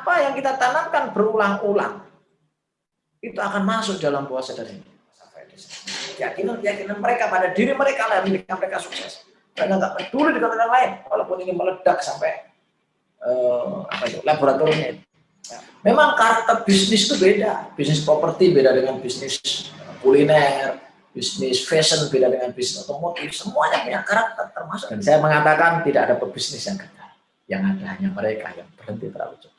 apa yang kita tanamkan berulang-ulang itu akan masuk dalam bawah sadar ini. Keyakinan mereka pada diri mereka lah yang mereka sukses. Mereka nggak peduli dengan orang lain, walaupun ini meledak sampai laboratoriumnya. Memang karakter bisnis itu beda. Bisnis properti beda dengan bisnis kuliner, bisnis fashion beda dengan bisnis otomotif. Semuanya punya karakter termasuk. Dan saya mengatakan tidak ada pebisnis yang gagal. Yang ada hanya mereka yang berhenti terlalu cepat.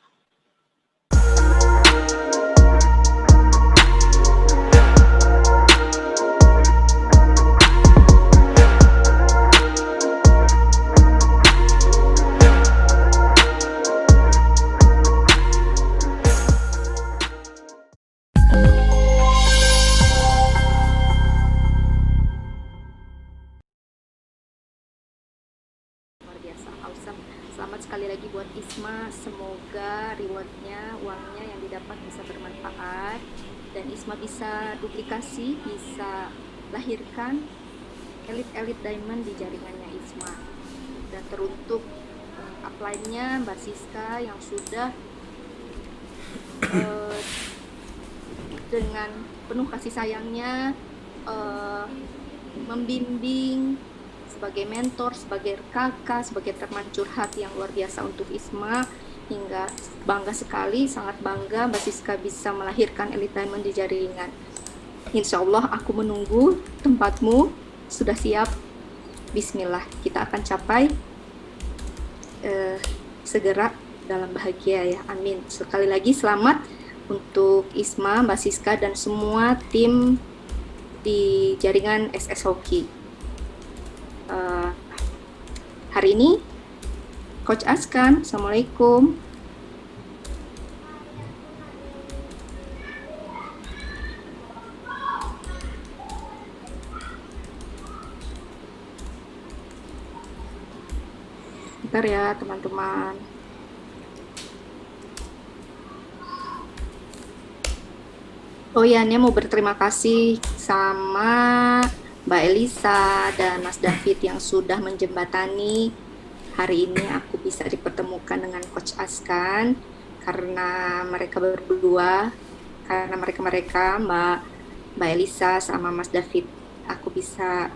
Selamat sekali lagi buat Isma, semoga rewardnya, uangnya yang didapat bisa bermanfaat dan Isma bisa duplikasi, bisa lahirkan elit-elit diamond di jaringannya Isma. Dan teruntuk upline-nya Mbak Siska yang sudah dengan penuh kasih sayangnya membimbing, sebagai mentor, sebagai kakak, sebagai teman curhat yang luar biasa untuk Isma, hingga bangga sekali, sangat bangga Mbak Siska bisa melahirkan elit diamond di jaringan. Insya Allah aku menunggu, tempatmu sudah siap. Bismillah, kita akan capai segera dalam bahagia ya, amin. Sekali lagi selamat untuk Isma, Mbak Siska dan semua tim di jaringan SS Hoki. Hari ini Coach Askan, Assalamualaikum. Bentar ya teman-teman. Oh ya, Nia mau berterima kasih sama Mbak Elisa dan Mas David yang sudah menjembatani hari ini aku bisa dipertemukan dengan Coach Askan karena mereka berdua, karena mereka Mbak Elisa sama Mas David, aku bisa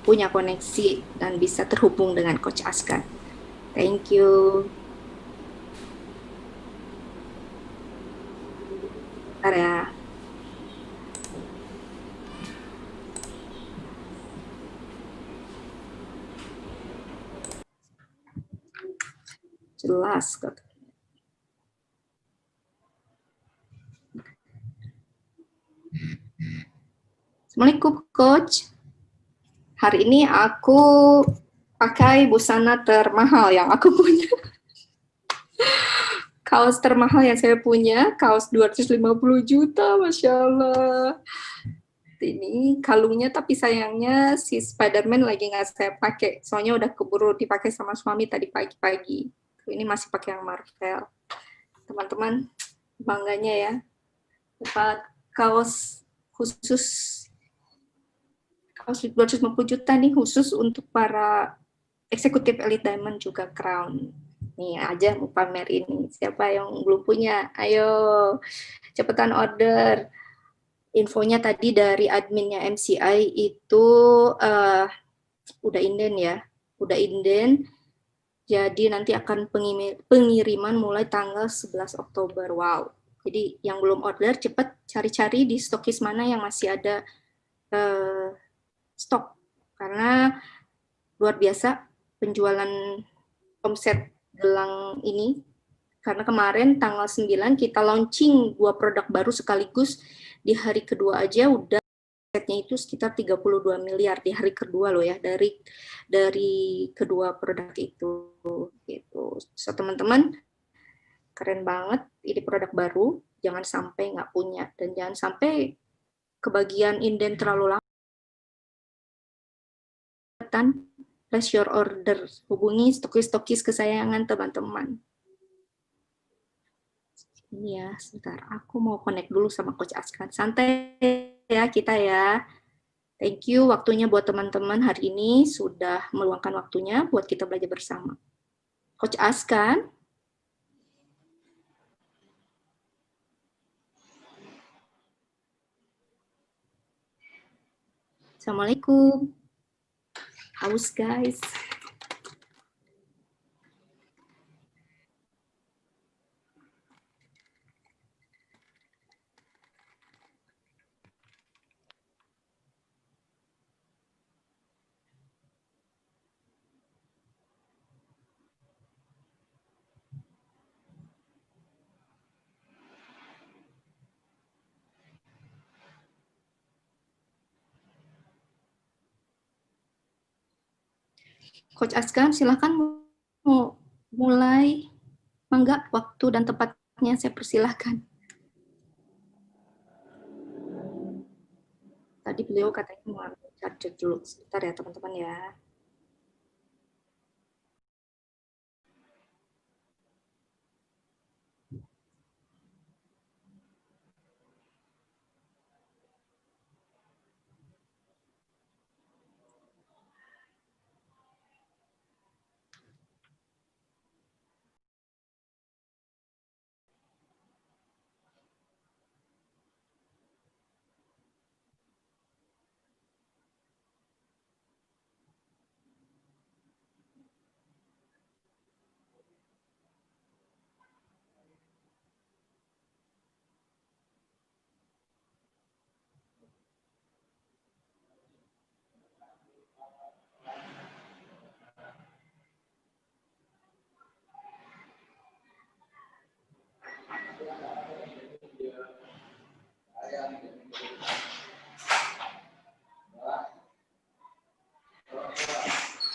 punya koneksi dan bisa terhubung dengan Coach Askan. Thank you. Bentar ya. Jelas kok. Assalamualaikum Coach. Hari ini aku pakai busana termahal yang aku punya. Kaos termahal yang saya punya, kaos 250 juta, Masya Allah. Ini kalungnya, tapi sayangnya si Spiderman lagi nggak saya pakai. Soalnya udah keburu dipakai sama suami tadi pagi-pagi. Ini masih pakai yang Marvel. Teman-teman, bangganya ya. Dapat kaos khusus, kaos 250 juta nih khusus untuk para eksekutif Elite Diamond juga Crown. Nih aja mau pamer ini. Siapa yang belum punya? Ayo, cepetan order. Infonya tadi dari adminnya MCI itu udah inden ya. Udah inden. Jadi nanti akan pengiriman mulai tanggal 11 Oktober. Wow. Jadi yang belum order cepat cari-cari di stokis mana yang masih ada stok. Karena luar biasa penjualan omset gelang ini. Karena kemarin tanggal 9 kita launching 2 produk baru sekaligus, di hari kedua aja udah omsetnya itu sekitar 32 miliar di hari kedua loh ya, dari kedua produk itu gitu. So teman-teman, keren banget ini produk baru, jangan sampai nggak punya dan jangan sampai kebagian inden terlalu lama. Place your order, hubungi stokis-stokis kesayangan teman-teman. Ini ya, sebentar. Aku mau connect dulu sama Coach Askan. Santai ya kita ya. Thank you waktunya buat teman-teman hari ini sudah meluangkan waktunya buat kita belajar bersama. Coach Askan. Assalamualaikum. Haus guys. Coach Askam, silakan mau mulai. Mangga, waktu dan tempatnya saya persilahkan. Tadi beliau katanya mau charger dulu. Sebentar ya teman-teman ya.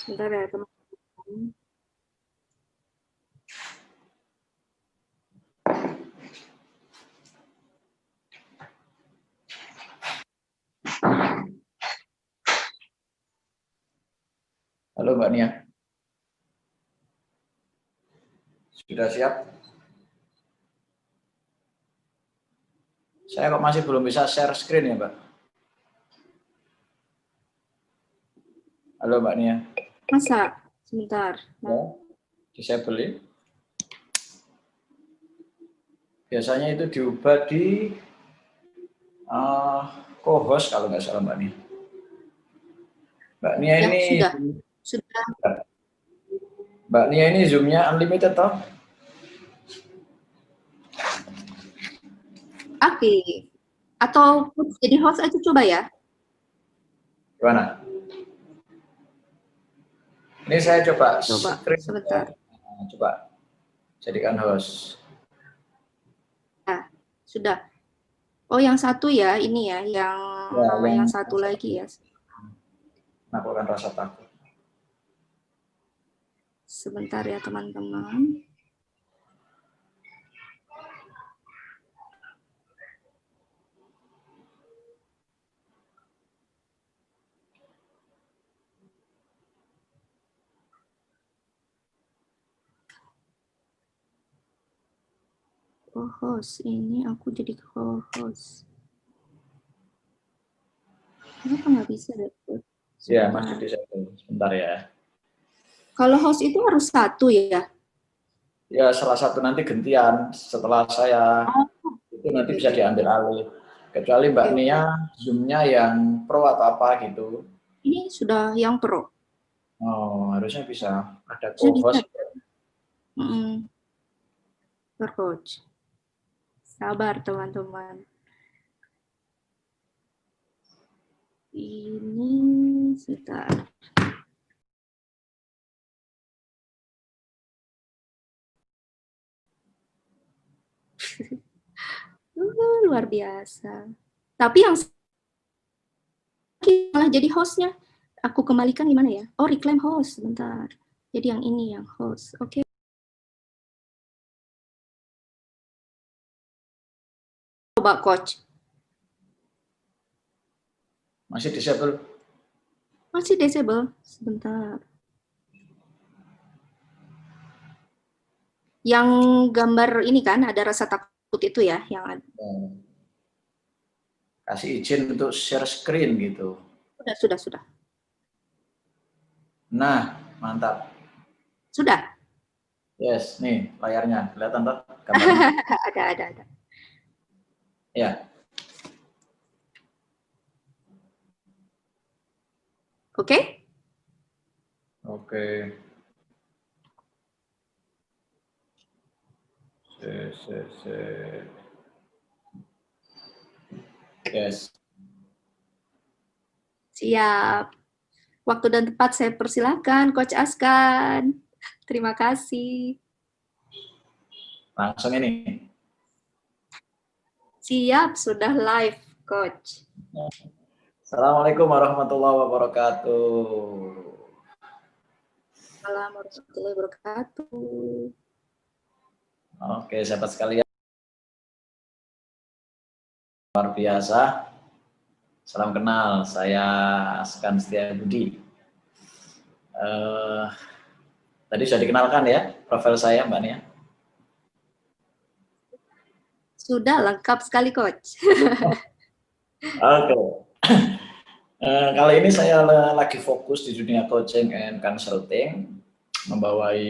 Sebentar ya teman-teman. Halo Mbak Nia. Sudah siap? Saya kok masih belum bisa share screen ya, Mbak? Halo Mbak Nia. Masa? Sebentar. Mau disable ya? Biasanya itu diubah di co-host kalau nggak salah Mbak Nia. Mbak Nia Ya, ini sudah. Mbak Nia ini Zoom-nya unlimited toh? Oke. Atau jadi host aja coba ya. Gimana? Ini saya coba screen sebentar. Ya. Coba jadikan host. Nah, sudah. Oh, yang satu ya, ini ya, yang nama yang satu lagi ya. Menaklukkan rasa takut. Sebentar ya teman-teman. Co-host, ini aku jadi co-host. Kenapa nggak bisa deh? Ya, masih disable. Sebentar ya. Kalau host itu harus satu ya? Ya, salah satu nanti gantian setelah saya itu nanti bisa diambil alih. Kecuali Mbak Nia Zoom-nya yang pro atau apa gitu. Ini sudah yang pro. Oh, harusnya bisa. Ada co-host. Coach. Sabar teman-teman. Ini sebentar. Luar biasa. Tapi yang malah jadi hostnya, aku kembalikan gimana ya? Oh, reclaim host, sebentar. Jadi yang ini yang host, oke. Coba coach. Masih disable? Masih disable, sebentar. Yang gambar ini kan ada rasa takut itu ya, yang ada. Kasih izin untuk share screen gitu. Sudah. Nah, mantap. Sudah? Yes, nih layarnya. Kelihatan toh gambarnya? Ada. Ya. Oke? Oke. Yes. Siap. Waktu dan tempat saya persilakan, Coach Askan. Terima kasih. Langsung ini. Siap, sudah live, Coach. Assalamualaikum warahmatullahi wabarakatuh. Assalamualaikum warahmatullahi wabarakatuh. Oke, sahabat sekalian. Luar biasa. Salam kenal, saya Askan Setiabudi. Tadi sudah dikenalkan ya profil saya, Mbak Nia? Sudah lengkap sekali, Coach. Oke. Kali ini saya lagi fokus di dunia coaching and consulting, membawai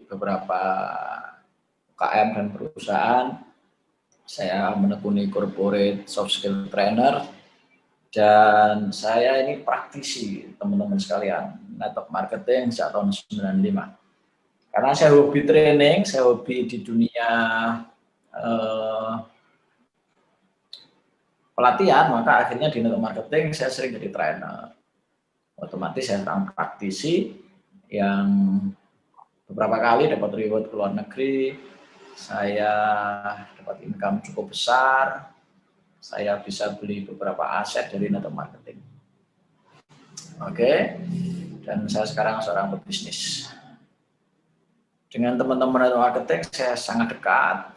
beberapa UKM dan perusahaan. Saya menekuni corporate soft skill trainer, dan saya ini praktisi, teman-teman sekalian, network marketing sejak tahun 95. Karena saya hobi training, saya hobi di dunia pelatihan, maka akhirnya di network marketing saya sering jadi trainer. Otomatis saya seorang praktisi yang beberapa kali dapat reward ke luar negeri, saya dapat income cukup besar, saya bisa beli beberapa aset dari network marketing. Oke, dan saya sekarang seorang pebisnis. Dengan teman-teman network marketing saya sangat dekat,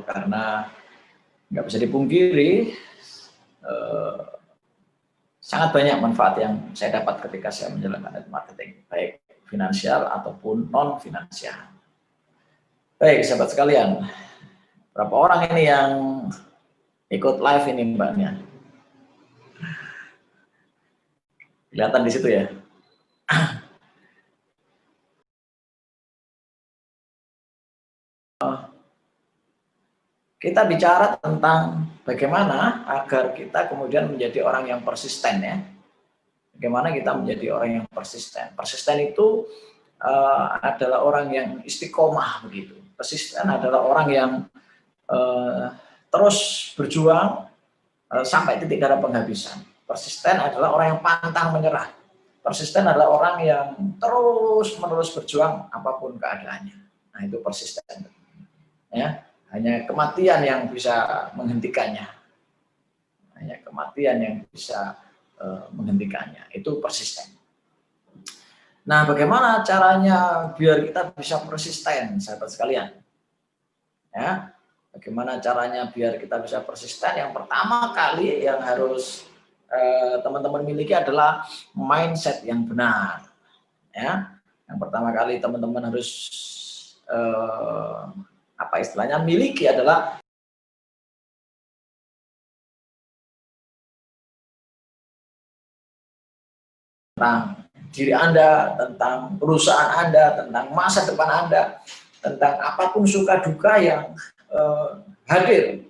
karena nggak bisa dipungkiri, sangat banyak manfaat yang saya dapat ketika saya menjalankan network marketing, baik finansial ataupun non-finansial. Baik, sahabat sekalian, berapa orang ini yang ikut live ini, Mbaknya? Kelihatan di situ ya? Kita bicara tentang bagaimana agar kita kemudian menjadi orang yang persisten ya. Bagaimana kita menjadi orang yang persisten. Persisten itu adalah orang yang istiqomah begitu. Persisten adalah orang yang terus berjuang sampai titik darah penghabisan. Persisten adalah orang yang pantang menyerah. Persisten adalah orang yang terus-menerus berjuang apapun keadaannya. Nah, itu persisten. Ya, hanya kematian yang bisa menghentikannya. Hanya kematian yang bisa menghentikannya. Itu persisten. Nah, bagaimana caranya biar kita bisa persisten, sahabat sekalian? Ya, bagaimana caranya biar kita bisa persisten? Yang pertama kali yang harus teman-teman miliki adalah mindset yang benar. Ya, yang pertama kali teman-teman harus apa istilahnya miliki adalah tentang diri Anda, tentang perusahaan Anda, tentang masa depan Anda, tentang apapun suka duka yang hadir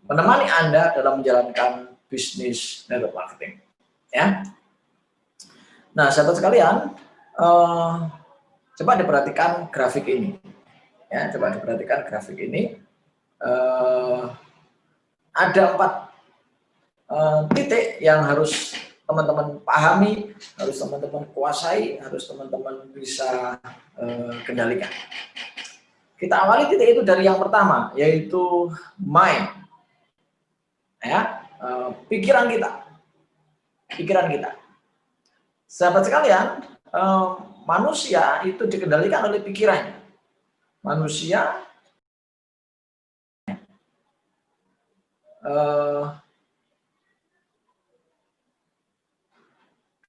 menemani Anda dalam menjalankan bisnis network marketing. Ya. Nah, sahabat sekalian, coba diperhatikan grafik ini. Ya, coba diperhatikan grafik ini. Ada 4 titik yang harus teman-teman pahami, harus teman-teman kuasai, harus teman-teman bisa kendalikan. Kita awali titik itu dari yang pertama, yaitu mind. Ya, pikiran kita. Pikiran kita. Sahabat sekalian, manusia itu dikendalikan oleh pikirannya. Manusia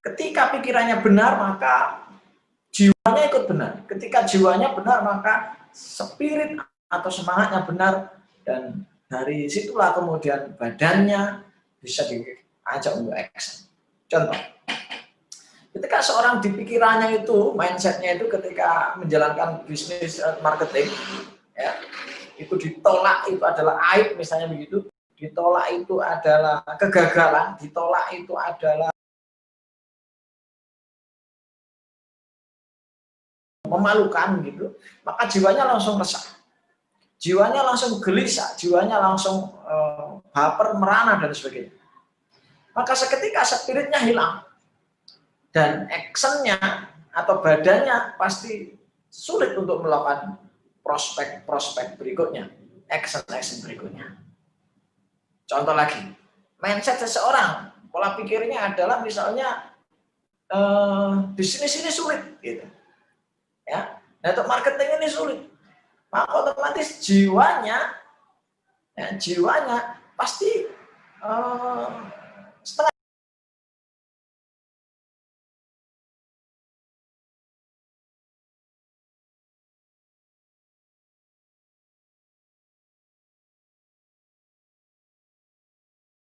ketika pikirannya benar, maka jiwanya ikut benar. Ketika jiwanya benar, maka spirit atau semangatnya benar, dan dari situlah kemudian badannya bisa diajak untuk action. Contoh, ketika seorang di pikirannya itu, mindsetnya itu ketika menjalankan bisnis marketing, ya, itu ditolak itu adalah aib, misalnya begitu, ditolak itu adalah kegagalan, ditolak itu adalah memalukan gitu, maka jiwanya langsung resah, jiwanya langsung gelisah, jiwanya langsung baper, merana dan sebagainya. Maka seketika spiritnya hilang dan actionnya atau badannya pasti sulit untuk melakukan prospek berikutnya, action berikutnya. Contoh lagi, mindset seseorang, pola pikirnya adalah misalnya bisnis ini sulit, gitu. Ya, nah, untuk marketing ini sulit, maka otomatis jiwanya pasti setengah.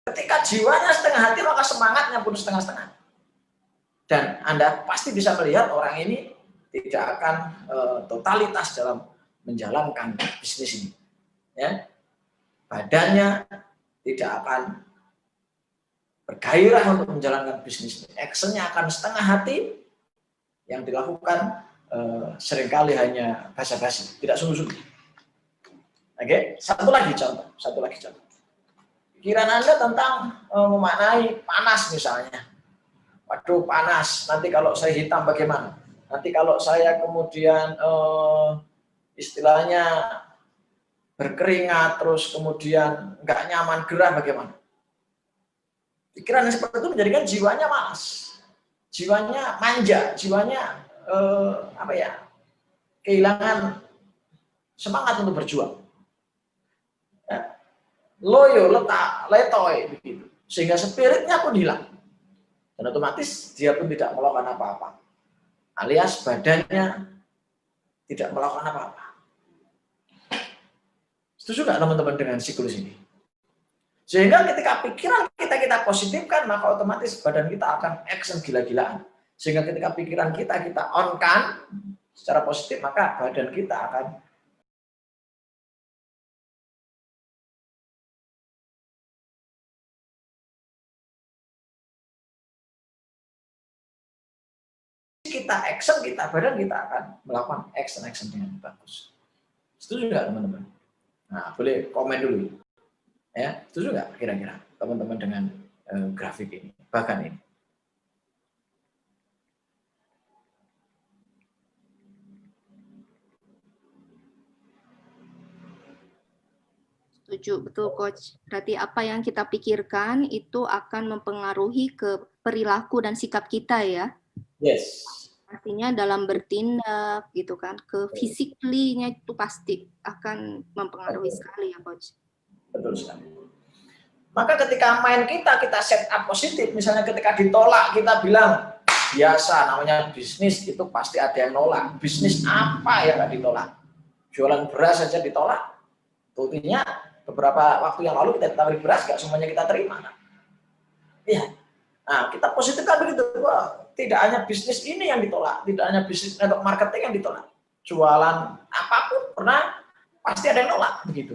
Ketika jiwanya setengah hati, maka semangatnya pun setengah-setengah. Dan Anda pasti bisa melihat orang ini tidak akan totalitas dalam menjalankan bisnis ini. Ya. Badannya tidak akan bergairah untuk menjalankan bisnis ini. Actionnya akan setengah hati, yang dilakukan seringkali hanya basa-basi, tidak sungguh-sungguh. Oke, satu lagi contoh. Pikiran Anda tentang memaknai panas misalnya. Waduh, panas, nanti kalau saya hitam bagaimana? Nanti kalau saya kemudian istilahnya berkeringat, terus kemudian nggak nyaman, gerah, bagaimana? Pikiran yang seperti itu menjadikan jiwanya malas, jiwanya manja, jiwanya kehilangan semangat untuk berjuang. Ya. Loyo, letak, letoy, begitu. Sehingga spiritnya pun hilang. Dan otomatis dia pun tidak melakukan apa-apa. Alias badannya tidak melakukan apa-apa. Setuju nggak teman-teman dengan siklus ini? Sehingga ketika pikiran kita positifkan, maka otomatis badan kita akan action gila-gilaan. Sehingga ketika pikiran kita on-kan secara positif, maka badan kita akan badan kita akan melakukan action dengan bagus. Setuju nggak teman-teman? Nah, boleh komen dulu. Ya, setuju nggak kira-kira teman-teman dengan grafik ini, bahkan ini? Setuju, betul Coach. Berarti apa yang kita pikirkan itu akan mempengaruhi ke perilaku dan sikap kita ya. Yes. Artinya dalam bertindak gitu kan, ke physically-nya itu pasti akan mempengaruhi sekali ya Coach. Betul sekali. Maka ketika main kita set up positif, misalnya ketika ditolak kita bilang biasa, namanya bisnis itu pasti ada yang nolak. Bisnis apa yang nggak ditolak? Jualan beras saja ditolak. Buktinya beberapa waktu yang lalu kita ditawari beras, nggak semuanya kita terima. Iya. Nah, kita positif kan begitu. Wah, tidak hanya bisnis ini yang ditolak, tidak hanya bisnis network marketing yang ditolak. Jualan apapun pernah pasti ada yang nolak begitu.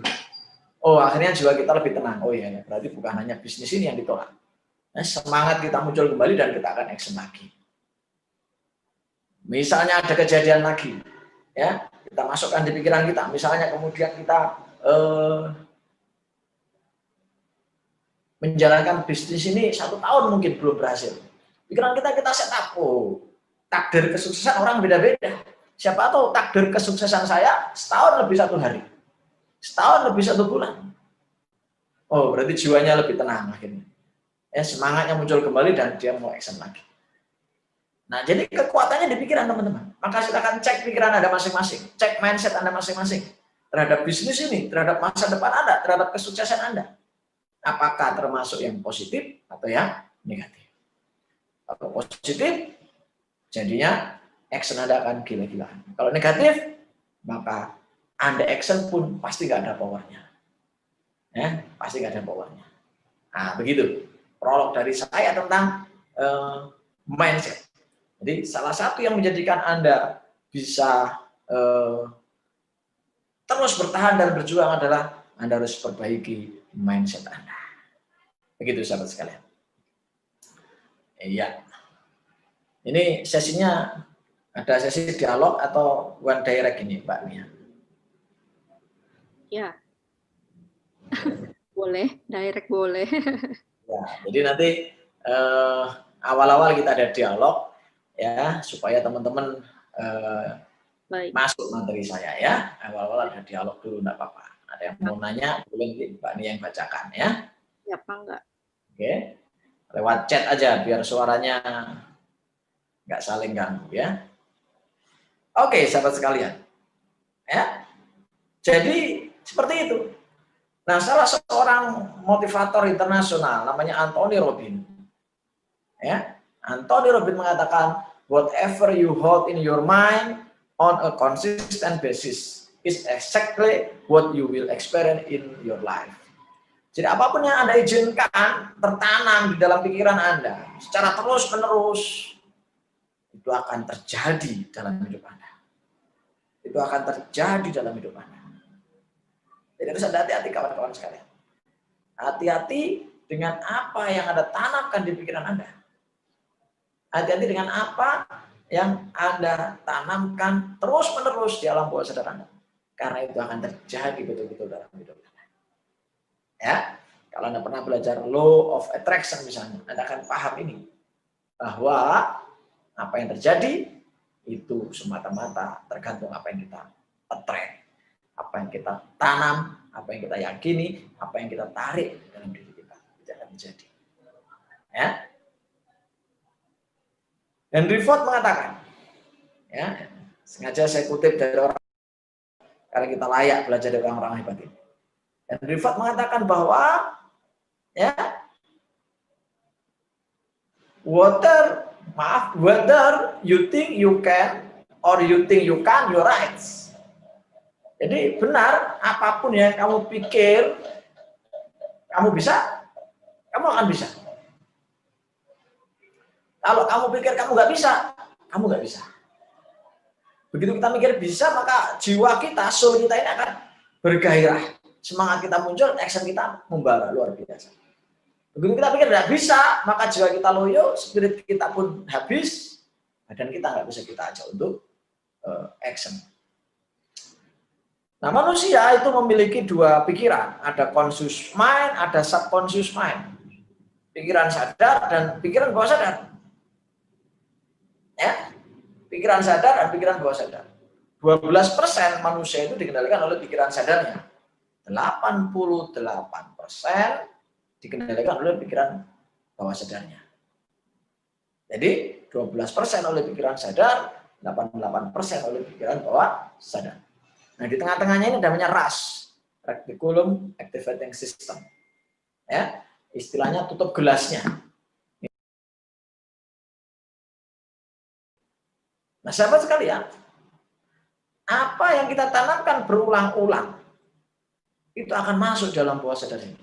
Oh, akhirnya jiwa kita lebih tenang. Oh iya, berarti bukan hanya bisnis ini yang ditolak. Nah, semangat kita muncul kembali dan kita akan action lagi. Misalnya ada kejadian lagi, ya kita masukkan di pikiran kita. Misalnya kemudian kita menjalankan bisnis ini 1 tahun mungkin belum berhasil. Pikiran kita set up, oh, takdir kesuksesan orang beda-beda. Siapa tahu takdir kesuksesan saya setahun lebih 1 hari. Setahun lebih 1 bulan. Oh, berarti jiwanya lebih tenang akhirnya. Ya, semangatnya muncul kembali dan dia mau action lagi. Nah, jadi kekuatannya di pikiran teman-teman. Maka silakan cek pikiran Anda masing-masing, cek mindset Anda masing-masing terhadap bisnis ini, terhadap masa depan Anda, terhadap kesuksesan Anda. Apakah termasuk yang positif atau yang negatif? Kalau positif, jadinya action Anda akan gila-gilaan. Kalau negatif, maka Anda action pun pasti nggak ada powernya. Ya, pasti nggak ada powernya. Nah, begitu prolog dari saya tentang mindset. Jadi salah satu yang menjadikan Anda bisa terus bertahan dan berjuang adalah Anda harus perbaiki mindset Anda. Begitu sahabat sekalian. Iya. Ini sesinya Ada sesi dialog atau one direct ini, Mbak Nia? Ya, boleh, direct boleh. Ya, jadi nanti awal-awal kita ada dialog ya, supaya teman-teman Baik. masuk materi saya ya. Awal-awal ada dialog dulu, enggak apa-apa. Ada yang mau nanya, boleh Mbak Nia yang bacakan ya. Siapa enggak? Oke, lewat chat aja biar suaranya nggak saling ganggu ya. Oke, sahabat sekalian. Ya. Jadi seperti itu. Nah, salah seorang motivator internasional namanya Anthony Robbins. Ya. Anthony Robbins mengatakan, whatever you hold in your mind on a consistent basis is exactly what you will experience in your life. Jadi apapun yang Anda izinkan tertanam di dalam pikiran Anda secara terus-menerus, itu akan terjadi dalam hidup Anda. Itu akan terjadi dalam hidup Anda. Jadi harus ada hati-hati kawan-kawan sekalian. Hati-hati dengan apa yang Anda tanamkan di pikiran Anda. Hati-hati dengan apa yang Anda tanamkan terus-menerus di alam bawah sadar Anda. Karena itu akan terjadi betul-betul dalam hidup Anda. Ya, kalau Anda pernah belajar law of attraction misalnya, Anda akan paham ini. Bahwa apa yang terjadi itu semata-mata tergantung apa yang kita attract, apa yang kita tanam, apa yang kita yakini, apa yang kita tarik dalam diri kita, itu akan terjadi. Ya. Henry Ford mengatakan, ya, sengaja saya kutip dari orang karena kita layak belajar dari orang-orang hebat ini. Henry Ford mengatakan bahwa, ya, whether you think you can or you think you can, you're right. Jadi benar, apapun yang kamu pikir, kamu bisa, kamu akan bisa. Kalau kamu pikir kamu nggak bisa, kamu nggak bisa. Begitu kita mikir bisa, maka jiwa kita, soul kita ini akan bergairah. Semangat kita muncul, action kita membara, luar biasa. Begitu kita pikir tidak bisa, maka jiwa kita loyo, spirit kita pun habis, badan kita nggak bisa kita ajak untuk action. Nah, manusia itu memiliki dua pikiran, ada conscious mind, ada subconscious mind. Pikiran sadar dan pikiran bawah sadar. Ya, pikiran sadar dan pikiran bawah sadar. 12% manusia itu dikendalikan oleh pikiran sadarnya. 88% dikendalikan oleh pikiran bawah sadarnya. Jadi 12% oleh pikiran sadar, 88% oleh pikiran bawah sadar. Nah, di tengah-tengahnya ini namanya RAS, Reticulum Activating System. Ya, istilahnya tutup gelasnya. Nah, sahabat sekalian, apa yang kita tanamkan berulang-ulang itu akan masuk dalam bawah sadar ini.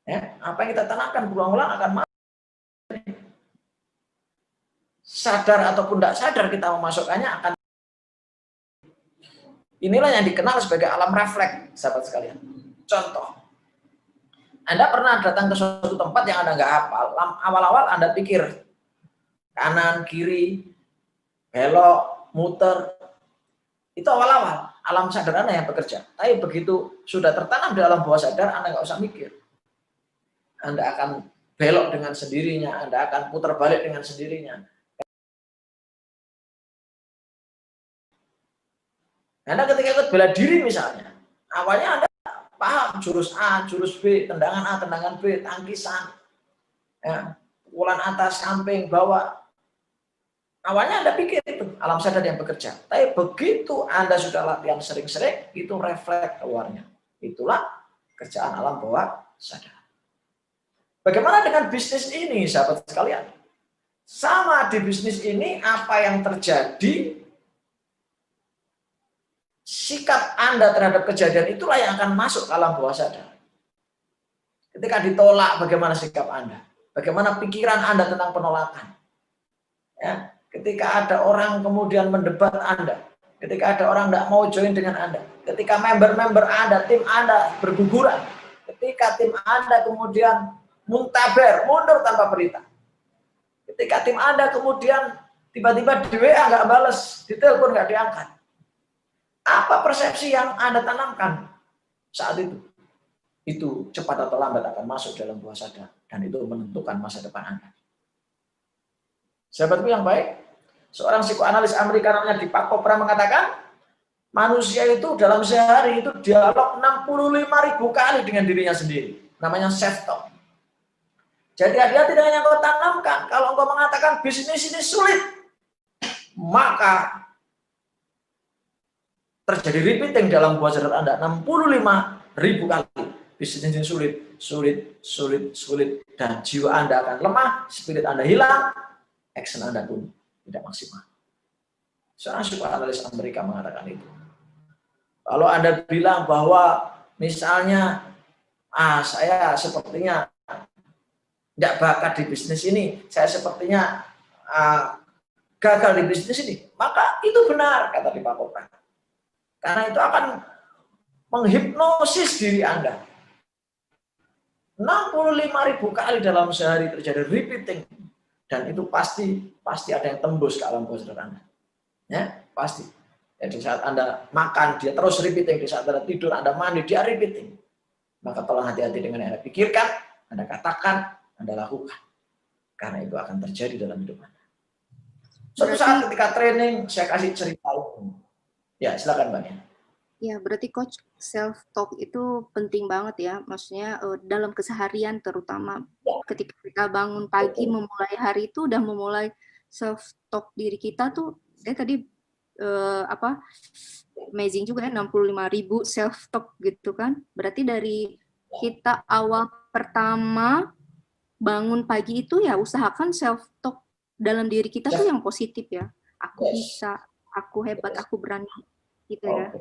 Ya, apa yang kita tanamkan berulang-ulang akan masuk. Sadar ataupun tidak sadar kita memasukkannya akan. Inilah yang dikenal sebagai alam refleks, sahabat sekalian. Contoh, Anda pernah datang ke suatu tempat yang Anda nggak hafal, awal-awal Anda pikir kanan, kiri, belok, muter, itu awal-awal alam sadar Anda yang bekerja. Tapi begitu sudah tertanam di alam bawah sadar, Anda nggak usah mikir. Anda akan belok dengan sendirinya, Anda akan putar balik dengan sendirinya. Anda ketika ikut bela diri misalnya, awalnya Anda paham jurus A, jurus B, tendangan A, tendangan B, tangkisan, ya, pukulan atas, samping, bawah. Awalnya Anda pikir itu alam sadar yang bekerja. Tapi begitu Anda sudah latihan sering-sering, itu refleks keluarnya. Itulah kerjaan alam bawah sadar. Bagaimana dengan bisnis ini, sahabat sekalian? Sama di bisnis ini, apa yang terjadi, sikap Anda terhadap kejadian itulah yang akan masuk ke alam bawah sadar. Ketika ditolak, bagaimana sikap Anda? Bagaimana pikiran Anda tentang penolakan? Ya, ketika ada orang kemudian mendebat Anda, ketika ada orang tidak mau join dengan Anda, ketika member-member Anda, tim Anda berguguran, ketika tim Anda kemudian muntaber, mundur tanpa perintah, ketika tim Anda kemudian tiba-tiba di WA nggak balas, di telepon nggak diangkat. Apa persepsi yang Anda tanamkan saat itu? Itu cepat atau lambat akan masuk dalam bawah sadar, dan itu menentukan masa depan Anda. Sahabatku yang baik, seorang psikoanalis Amerika namanya Deepak Chopra mengatakan, manusia itu dalam sehari itu dialog 65.000 kali dengan dirinya sendiri. Namanya self-talk. Jadi hati-hati dengan yang kau tanamkan. Kalau engkau mengatakan bisnis ini sulit, maka terjadi repeating dalam bawah sadar Anda 65.000 kali. Bisnis ini sulit, sulit, sulit, sulit. Dan jiwa Anda akan lemah, spirit Anda hilang, action Anda pun tidak maksimal. Seorang psikoanalis Amerika mengatakan itu. Kalau Anda bilang bahwa misalnya, saya sepertinya tidak bakat di bisnis ini, saya sepertinya gagal di bisnis ini, maka itu benar, kata Deepak Chopra. Karena itu akan menghipnosis diri Anda. 65.000 kali dalam sehari terjadi repeating, dan itu pasti ada yang tembus ke alam bawah sadar Anda. Ya, pasti. Jadi saat Anda makan, dia terus repeating. Di saat Anda tidur, Anda mandi, dia repeating. Maka tolong hati-hati dengan yang Anda pikirkan, Anda katakan, Anda lakukan. Karena itu akan terjadi dalam hidup Anda. Suatu saat ketika training, saya kasih cerita. Ya, silakan Mbak Nia. Ya, berarti coach, self talk itu penting banget ya. Maksudnya dalam keseharian, terutama ketika kita bangun pagi memulai hari itu udah memulai self talk diri kita tuh. Saya tadi amazing juga ya, 65.000 self talk gitu kan. Berarti dari kita awal pertama bangun pagi itu ya usahakan self talk dalam diri kita tuh yang positif ya. Aku bisa, aku hebat, aku berani gitu ya.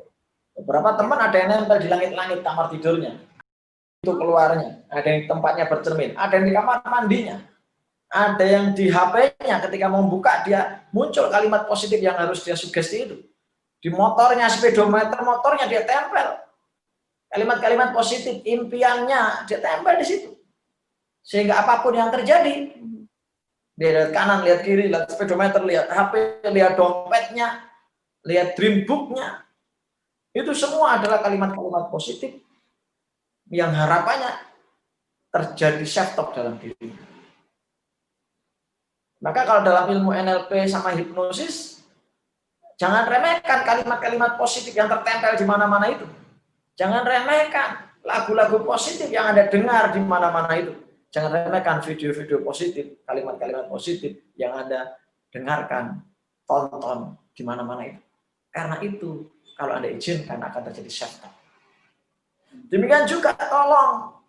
Beberapa teman ada yang nempel di langit-langit kamar tidurnya, itu keluarnya, ada yang tempatnya bercermin, ada yang di kamar mandinya, ada yang di HP-nya ketika mau buka dia muncul kalimat positif yang harus dia sugesti itu. Di motornya, speedometer motornya dia tempel kalimat-kalimat positif, impiannya dia tempel di situ. Sehingga apapun yang terjadi, dia lihat kanan, lihat kiri, lihat speedometer, lihat HP, lihat dompetnya, lihat dream book-nya. Itu semua adalah kalimat-kalimat positif yang harapannya terjadi self-talk dalam diri. Maka kalau dalam ilmu NLP sama hipnosis, jangan remehkan kalimat-kalimat positif yang tertempel di mana-mana itu. Jangan remehkan lagu-lagu positif yang Anda dengar di mana-mana itu. Jangan remehkan video-video positif, kalimat-kalimat positif yang Anda dengarkan, tonton di mana-mana itu. Karena itu, kalau Anda izinkan akan terjadi self-talk. Demikian juga tolong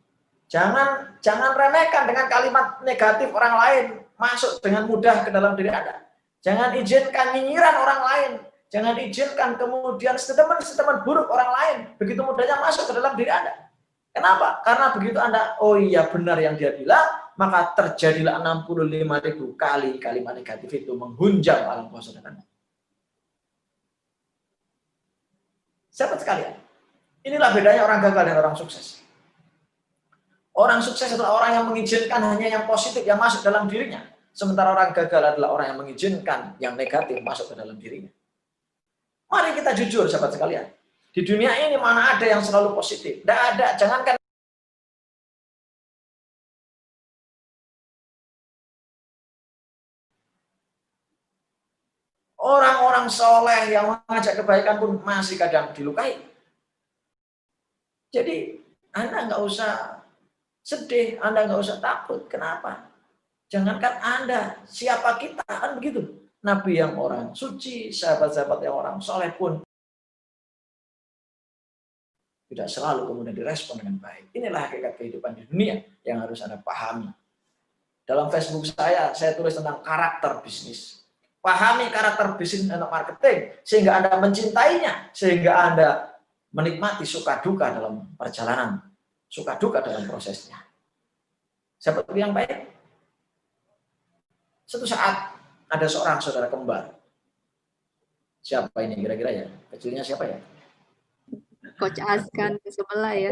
jangan remehkan dengan kalimat negatif orang lain masuk dengan mudah ke dalam diri Anda. Jangan izinkan nyinyiran orang lain. Jangan izinkan kemudian statement buruk orang lain begitu mudahnya masuk ke dalam diri Anda. Kenapa? Karena begitu Anda, oh iya benar yang dia bilang, maka terjadilah 65.000 kali kalimat negatif itu menghunjam alam bawah sadar Anda. Sahabat sekalian, inilah bedanya orang gagal dan orang sukses. Orang sukses adalah orang yang mengizinkan hanya yang positif yang masuk dalam dirinya. Sementara orang gagal adalah orang yang mengizinkan yang negatif masuk ke dalam dirinya. Mari kita jujur sahabat sekalian. Di dunia ini mana ada yang selalu positif? Tidak ada, jangankan orang-orang soleh yang mengajak kebaikan pun masih kadang dilukai. Jadi Anda nggak usah sedih, Anda nggak usah takut. Kenapa? Jangankan Anda, siapa kita kan begitu. Nabi yang orang suci, sahabat-sahabat yang orang soleh pun tidak selalu kemudian direspon dengan baik. Inilah hakikat kehidupan di dunia yang harus Anda pahami. Dalam Facebook saya tulis tentang karakter bisnis. Pahami karakter bisnis dan marketing sehingga Anda mencintainya, sehingga Anda menikmati suka duka dalam perjalanan, suka duka dalam prosesnya. Seperti yang baik. Suatu saat ada seorang saudara kembar. Siapa ini kira-kira ya? Kecilnya siapa ya? Coach Azkan di sebelah ya.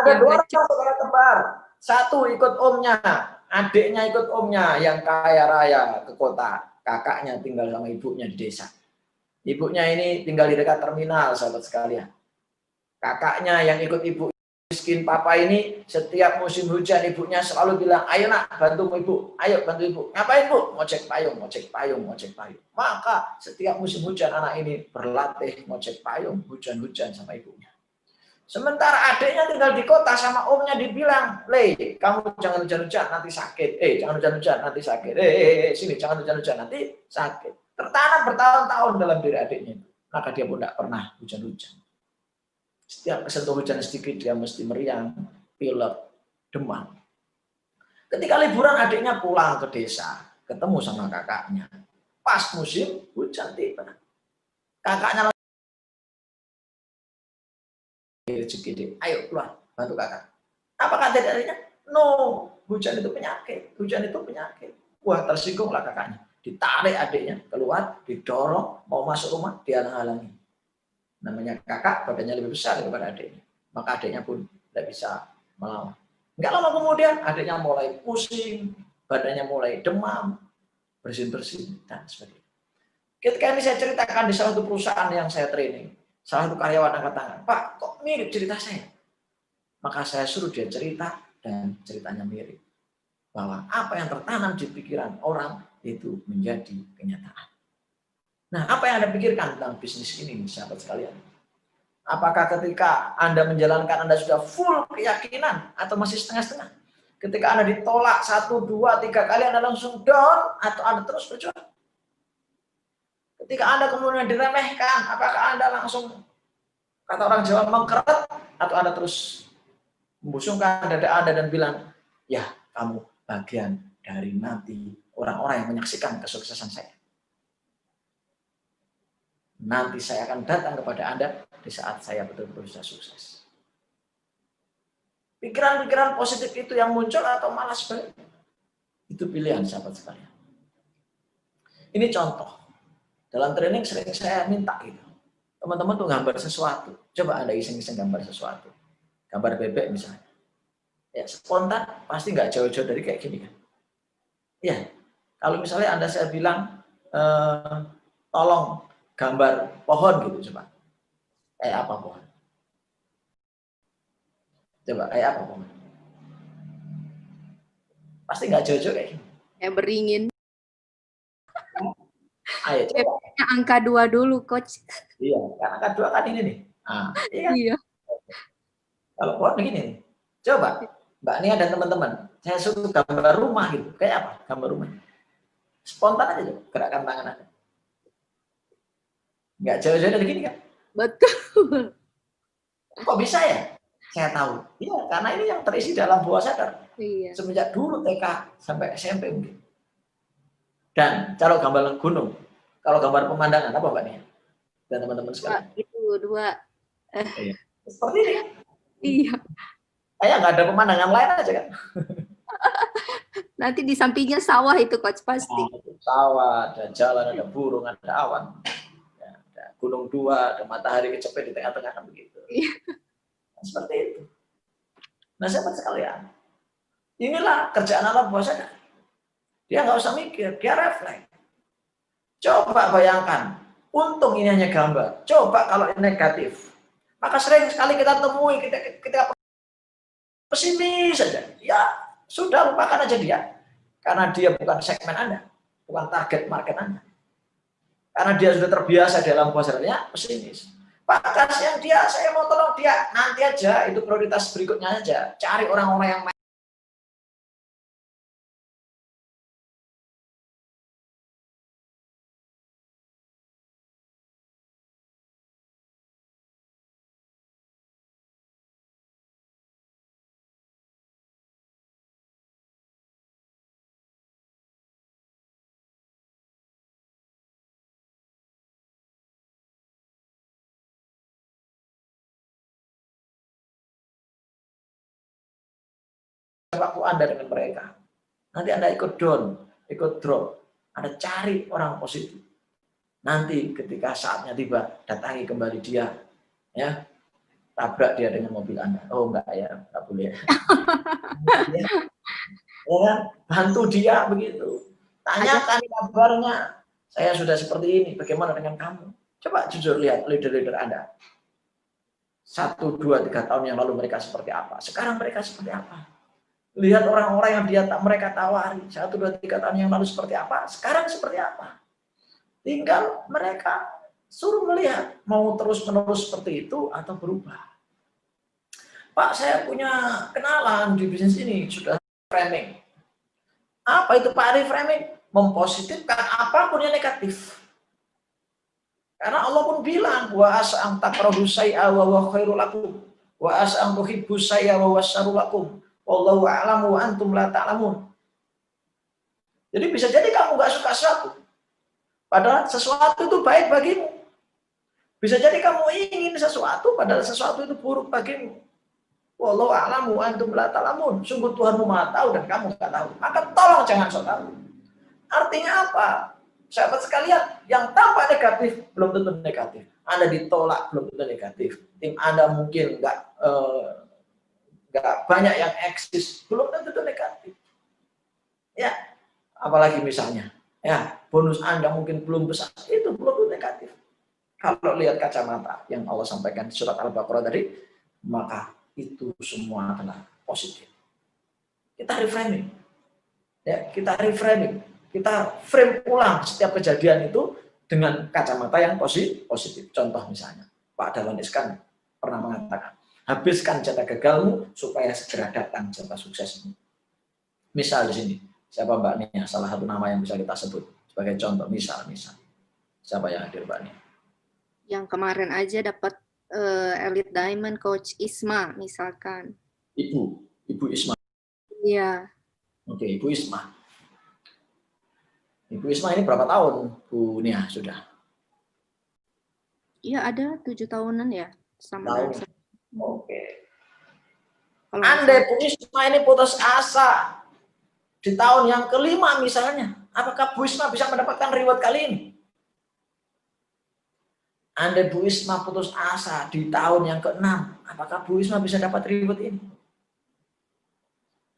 Ada dua orang saudara kembar. Satu ikut omnya, adiknya ikut omnya yang kaya raya ke kota, kakaknya tinggal sama ibunya di desa. Ibunya ini tinggal di dekat terminal, sahabat sekalian. Kakaknya yang ikut ibu miskin papa ini, setiap musim hujan ibunya selalu bilang, ayo nak bantu ibu, ayo bantu ibu. Ngapain bu? Ngojek payung, ngojek payung, ngojek payung. Maka setiap musim hujan anak ini berlatih ngojek payung, hujan-hujan sama ibunya. Sementara adiknya tinggal di kota sama omnya dibilang, Le, kamu jangan hujan-hujan nanti sakit. Jangan hujan-hujan nanti sakit. Sini jangan hujan-hujan nanti sakit. Tertanam bertahun-tahun dalam diri adiknya. Maka dia pun tidak pernah hujan-hujan. Setiap kesentuh hujan sedikit dia mesti meriang, pilek, demam. Ketika liburan adiknya pulang ke desa, ketemu sama kakaknya. Pas musim hujan tiba. Kakaknya rezeki dia, ayo keluar, bantu kakak. Apa kata adiknya? No, hujan itu penyakit, hujan itu penyakit. Wah, tersinggunglah kakaknya. Ditarik adiknya keluar, didorong, mau masuk rumah, dihalang-halangi. Namanya kakak, badannya lebih besar daripada adiknya. Maka adiknya pun tidak bisa melawan. Enggak lama kemudian adiknya mulai pusing, badannya mulai demam, bersin-bersin, dan sebagainya. Ketika ini saya ceritakan di salah satu perusahaan yang saya training, salah satu karyawan angkat tangan, Pak, kok mirip cerita saya? Maka saya suruh dia cerita, dan ceritanya mirip. Bahwa apa yang tertanam di pikiran orang itu menjadi kenyataan. Nah, apa yang Anda pikirkan tentang bisnis ini, sahabat sekalian? Apakah ketika Anda menjalankan Anda sudah full keyakinan atau masih setengah-setengah? Ketika Anda ditolak 1, 2, 3 kali Anda langsung down atau Anda terus berjuang? Ketika Anda kemudian diremehkan, apakah Anda langsung, kata orang Jawa, mengkeret atau Anda terus membusungkan dada Anda dan bilang, ya kamu bagian dari nanti orang-orang yang menyaksikan kesuksesan saya. Nanti saya akan datang kepada Anda di saat saya betul-betul sudah sukses. Pikiran-pikiran positif itu yang muncul atau malah sebaliknya? Itu pilihan, sahabat sekalian. Ini contoh. Dalam training sering saya minta gitu. Teman-teman tuh gambar sesuatu. Coba Anda iseng-iseng gambar sesuatu. Gambar bebek misalnya. Ya, spontan pasti nggak jauh-jauh dari kayak gini kan. Ya, kalau misalnya Anda saya bilang, tolong gambar pohon gitu coba. Kayak apa pohon? Coba kayak apa pohon? Pasti nggak jauh-jauh kayak gini. Kayak beringin. Ayo coba. Angka 2 dulu, Coach. Iya, kan angka 2 kan ini nih. Nah, iya. Kalau pohon begini nih. Coba, Mbak Nia dan teman-teman, saya suruh gambar rumah gitu. Kayak apa gambar rumah? Spontan aja coba, gerakan tangan Anda. Nggak jauh-jauh dari gini kan? Betul. Kok bisa ya? Saya tahu. Iya, karena ini yang terisi dalam bawah sadar. Iya. Semenjak dulu TK sampai SMP mungkin. Dan kalau gambar gunung, kalau gambar pemandangan apa Mbak Nia? Dan teman-teman sekalian. Itu 2. Iya. Seperti ini kan? Iya. Kayak nggak ada pemandangan lain aja kan? Nanti di sampingnya sawah itu, Coach, pasti. Sawah, ada jalan, ada burung, ada awan. Ada gunung 2, ada matahari kecepet di tengah-tengah kan begitu. Iya. Nah, seperti itu. Nah, sahabat sekalian, inilah kerjaan alam bawah sadar. Dia nggak usah mikir, dia refleks. Coba bayangkan, untung ini hanya gambar. Coba kalau ini negatif. Maka sering sekali kita temui, kita pesimis saja. Ya, sudah lupakan aja dia. Karena dia bukan segmen Anda, bukan target market Anda. Karena dia sudah terbiasa dalam bawah sadarnya pesimis. Bahkan yang dia, saya mau tolong dia, nanti aja, itu prioritas berikutnya aja. Cari orang-orang yang waktu Anda dengan mereka. Nanti Anda ikut down, ikut drop. Anda cari orang positif. Nanti ketika saatnya tiba, datangi kembali dia. Ya, tabrak dia dengan mobil Anda. Oh enggak ya, enggak boleh. Ya kan? Bantu dia begitu. Tanyakan kabarnya. Saya sudah seperti ini, bagaimana dengan kamu? Coba jujur lihat leader-leader Anda. 1, 2, 3 tahun yang lalu mereka seperti apa? Sekarang mereka seperti apa? Lihat orang-orang yang mereka tawari 1, 2, 3 tahun yang lalu seperti apa? Sekarang seperti apa? Tinggal mereka suruh melihat mau terus-menerus seperti itu atau berubah. Pak, saya punya kenalan di bisnis ini, sudah framing. Apa itu Pak reframing? Mempositifkan apapun yang negatif. Karena Allah pun bilang, wa as'am takrahu syai'a wa huwa khairul lakum, wa as'am tuhibbu syai'a wa huwa syarrul lakum, wallahu a'lamu wa antum la ta'lamun. Jadi bisa jadi kamu nggak suka sesuatu, padahal sesuatu itu baik bagimu. Bisa jadi kamu ingin sesuatu, padahal sesuatu itu buruk bagimu. Wallahu a'lamu wa antum la ta'lamun. Sungguh Tuhanmu Maha tahu dan kamu nggak tahu. Maka tolong jangan sok tahu. Artinya apa? Sahabat sekalian, yang tampak negatif belum tentu negatif. Anda ditolak belum tentu negatif. Tim Anda mungkin nggak banyak yang eksis, belum tentu negatif. Ya, apalagi misalnya, ya bonus Anda mungkin belum besar, itu belum tentu negatif. Kalau lihat kacamata yang Allah sampaikan di surat Al-Baqarah tadi, maka itu semua adalah positif. Kita reframing, ya kita reframing. Kita frame ulang setiap kejadian itu dengan kacamata yang positif. Contoh misalnya, Pak Dahlan Iskan pernah mengatakan, habiskan jatah gagalmu supaya segera datang jatah suksesmu. Misal di sini, siapa Mbak Nia? Salah satu nama yang bisa kita sebut sebagai contoh. Misal. Siapa yang hadir Mbak Nia? Yang kemarin aja dapat Elite Diamond Coach Isma misalkan. Ibu Isma. Iya. Oke, Ibu Isma. Ibu Isma ini berapa tahun, Bu Nia, sudah? Iya, ada 7 tahunan ya. Sama tahun. Oke. Andai Bu Isma ini putus asa di tahun yang kelima misalnya, apakah Bu Isma bisa mendapatkan reward kali ini? Andai Bu Isma putus asa di tahun yang ke-6, apakah Bu Isma bisa dapat reward ini?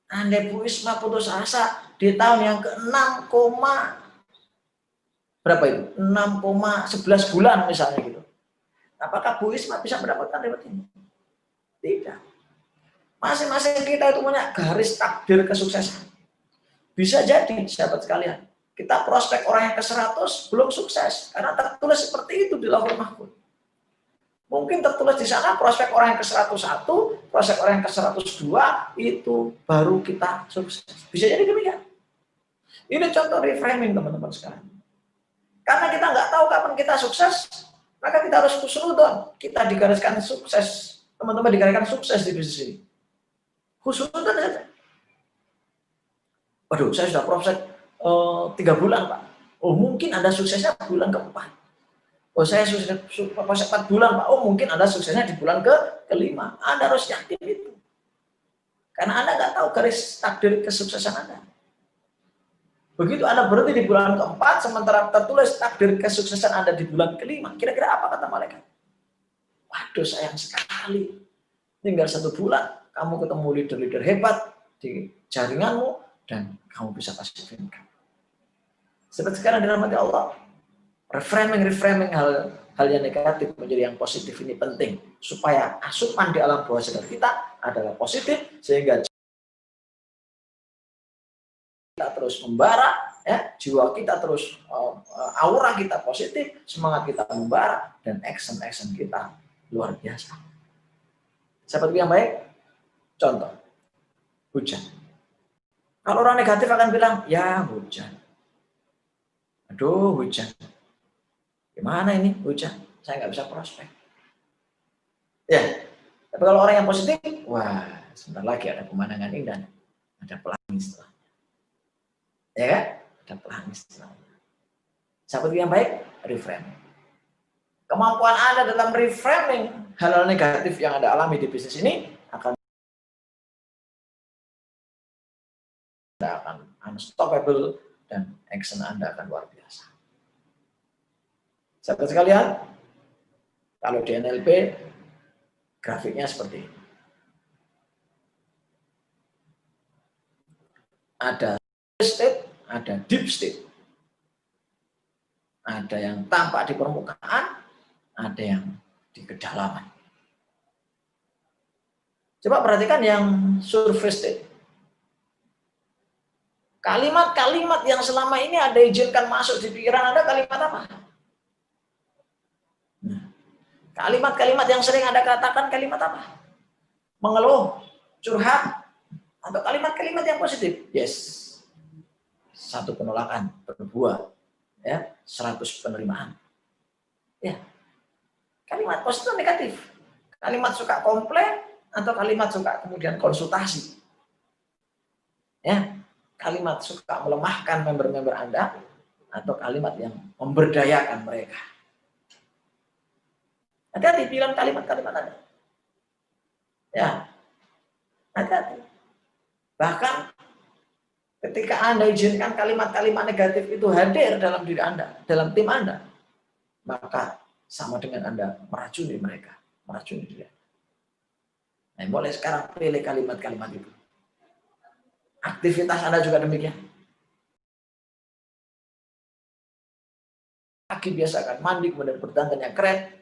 Andai Bu Isma putus asa di tahun yang ke-6, berapa itu? 6,11 bulan misalnya gitu. Apakah Bu Isma bisa mendapatkan reward ini? Tidak. Masing-masing kita itu punya garis takdir kesuksesan. Bisa jadi, sahabat sekalian, kita prospek orang yang ke-100 belum sukses karena tertulis seperti itu di Lauhul Mahfuz. Mungkin tertulis di sana prospek orang yang ke-101, prospek orang yang ke-102 itu baru kita sukses. Bisa jadi demikian. Ini contoh reframing teman-teman sekalian. Karena kita nggak tahu kapan kita sukses, maka kita harus husnudon. Kita digariskan sukses, teman-teman digariskan sukses di bisnis ini. Husnudon saja. Waduh, saya sudah proses 3 bulan, Pak. Oh, mungkin ada suksesnya bulan ke-4. Oh, saya sukses 4 bulan, Pak. Oh, mungkin ada suksesnya di bulan ke-5. Anda harus yakin itu. Karena Anda nggak tahu garis takdir kesuksesan Anda. Begitu Anda berhenti di bulan ke-4, sementara tertulis takdir kesuksesan Anda di bulan ke-5, kira-kira apa kata malaikat? Waduh, sayang sekali. Tinggal 1 bulan, kamu ketemu leader-leader hebat di jaringanmu, dan kamu bisa kasih income. Seperti sekarang dirahmati Allah, reframing hal yang negatif menjadi yang positif ini penting, supaya asupan di alam bawah sadar kita adalah positif, sehingga kita terus membara, ya, jiwa kita terus, aura kita positif, semangat kita membara, dan action kita luar biasa. Seperti yang baik, contoh, hujan. Kalau orang negatif akan bilang, ya hujan. Aduh, hujan. Gimana ini hujan? Saya nggak bisa prospek. Ya, tapi kalau orang yang positif, wah, sebentar lagi ada pemandangan indah, ada pelangi setelah. Ya kan? Ada pelangi setelahnya. Seperti yang baik, reframing. Kemampuan Anda dalam reframing hal-hal negatif yang Anda alami di bisnis ini akan unstoppable, dan action Anda akan luar biasa. Sahabat sekalian, kalau di NLP grafiknya seperti ini. Ada state, ada deep state. Ada yang tampak di permukaan, ada yang di kedalaman. Coba perhatikan yang surface state. Kalimat-kalimat yang selama ini Anda izinkan masuk di pikiran Anda, kalimat apa? Kalimat-kalimat yang sering Anda katakan, kalimat apa? Mengeluh, curhat, atau kalimat-kalimat yang positif? Yes. Satu penolakan, berbuah, ya, 100 penerimaan. Ya. Kalimat positif atau negatif? Kalimat suka komplain atau kalimat suka kemudian konsultasi? Ya. Kalimat suka melemahkan member-member Anda atau kalimat yang memberdayakan mereka? Hati-hati bilang kalimat-kalimat Anda. Ya, hati-hati. Bahkan ketika Anda izinkan kalimat-kalimat negatif itu hadir dalam diri Anda, dalam tim Anda, maka sama dengan Anda meracuni mereka, meracuni dia. Nah, mulai sekarang pilih kalimat-kalimat itu. Aktivitas Anda juga demikian. Pagi biasakan mandi, kemudian berdandan yang keren.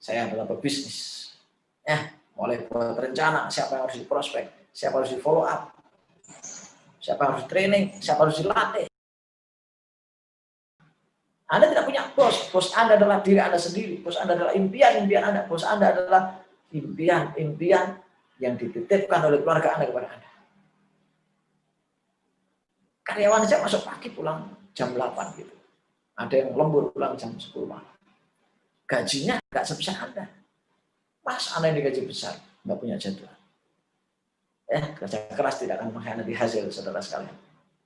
Saya adalah pebisnis. Mulai buat rencana, siapa yang harus diprospek, siapa harus di follow up, siapa yang harus training, siapa harus dilatih. Anda tidak punya bos Anda adalah diri Anda sendiri, bos Anda adalah impian-impian Anda, bos Anda adalah impian-impian yang dititipkan oleh keluarga Anda kepada Anda. Karyawan saja masuk pagi pulang jam 8 gitu. Ada yang lembur pulang jam 10 malam. Gajinya nggak sebesar Anda. Mas, Anda yang digaji besar, nggak punya jadwal. Kerja keras tidak akan mengkhianati hasil, saudara sekalian.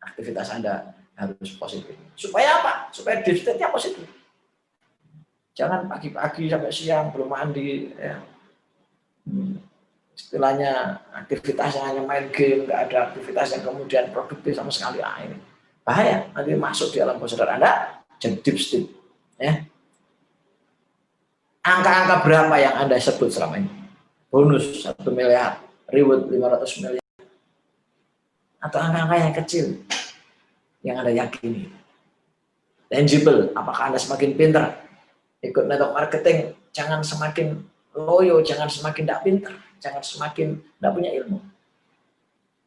Aktivitas Anda harus positif. Supaya apa? Supaya deep state-nya positif. Jangan pagi-pagi sampai siang belum mandi. Ya. Istilahnya aktivitasnya hanya main game, nggak ada aktivitas yang kemudian produktif sama sekali. Ini bahaya. Nanti masuk di alam bawah sadar Anda jadi deep state. Ya. Angka-angka berapa yang Anda sebut selama ini? Bonus 1 miliar, reward 500 miliar. Atau angka-angka yang kecil yang Anda yakini. Tangible, apakah Anda semakin pintar? Ikut network marketing, jangan semakin loyo, jangan semakin tidak pintar, jangan semakin tidak punya ilmu.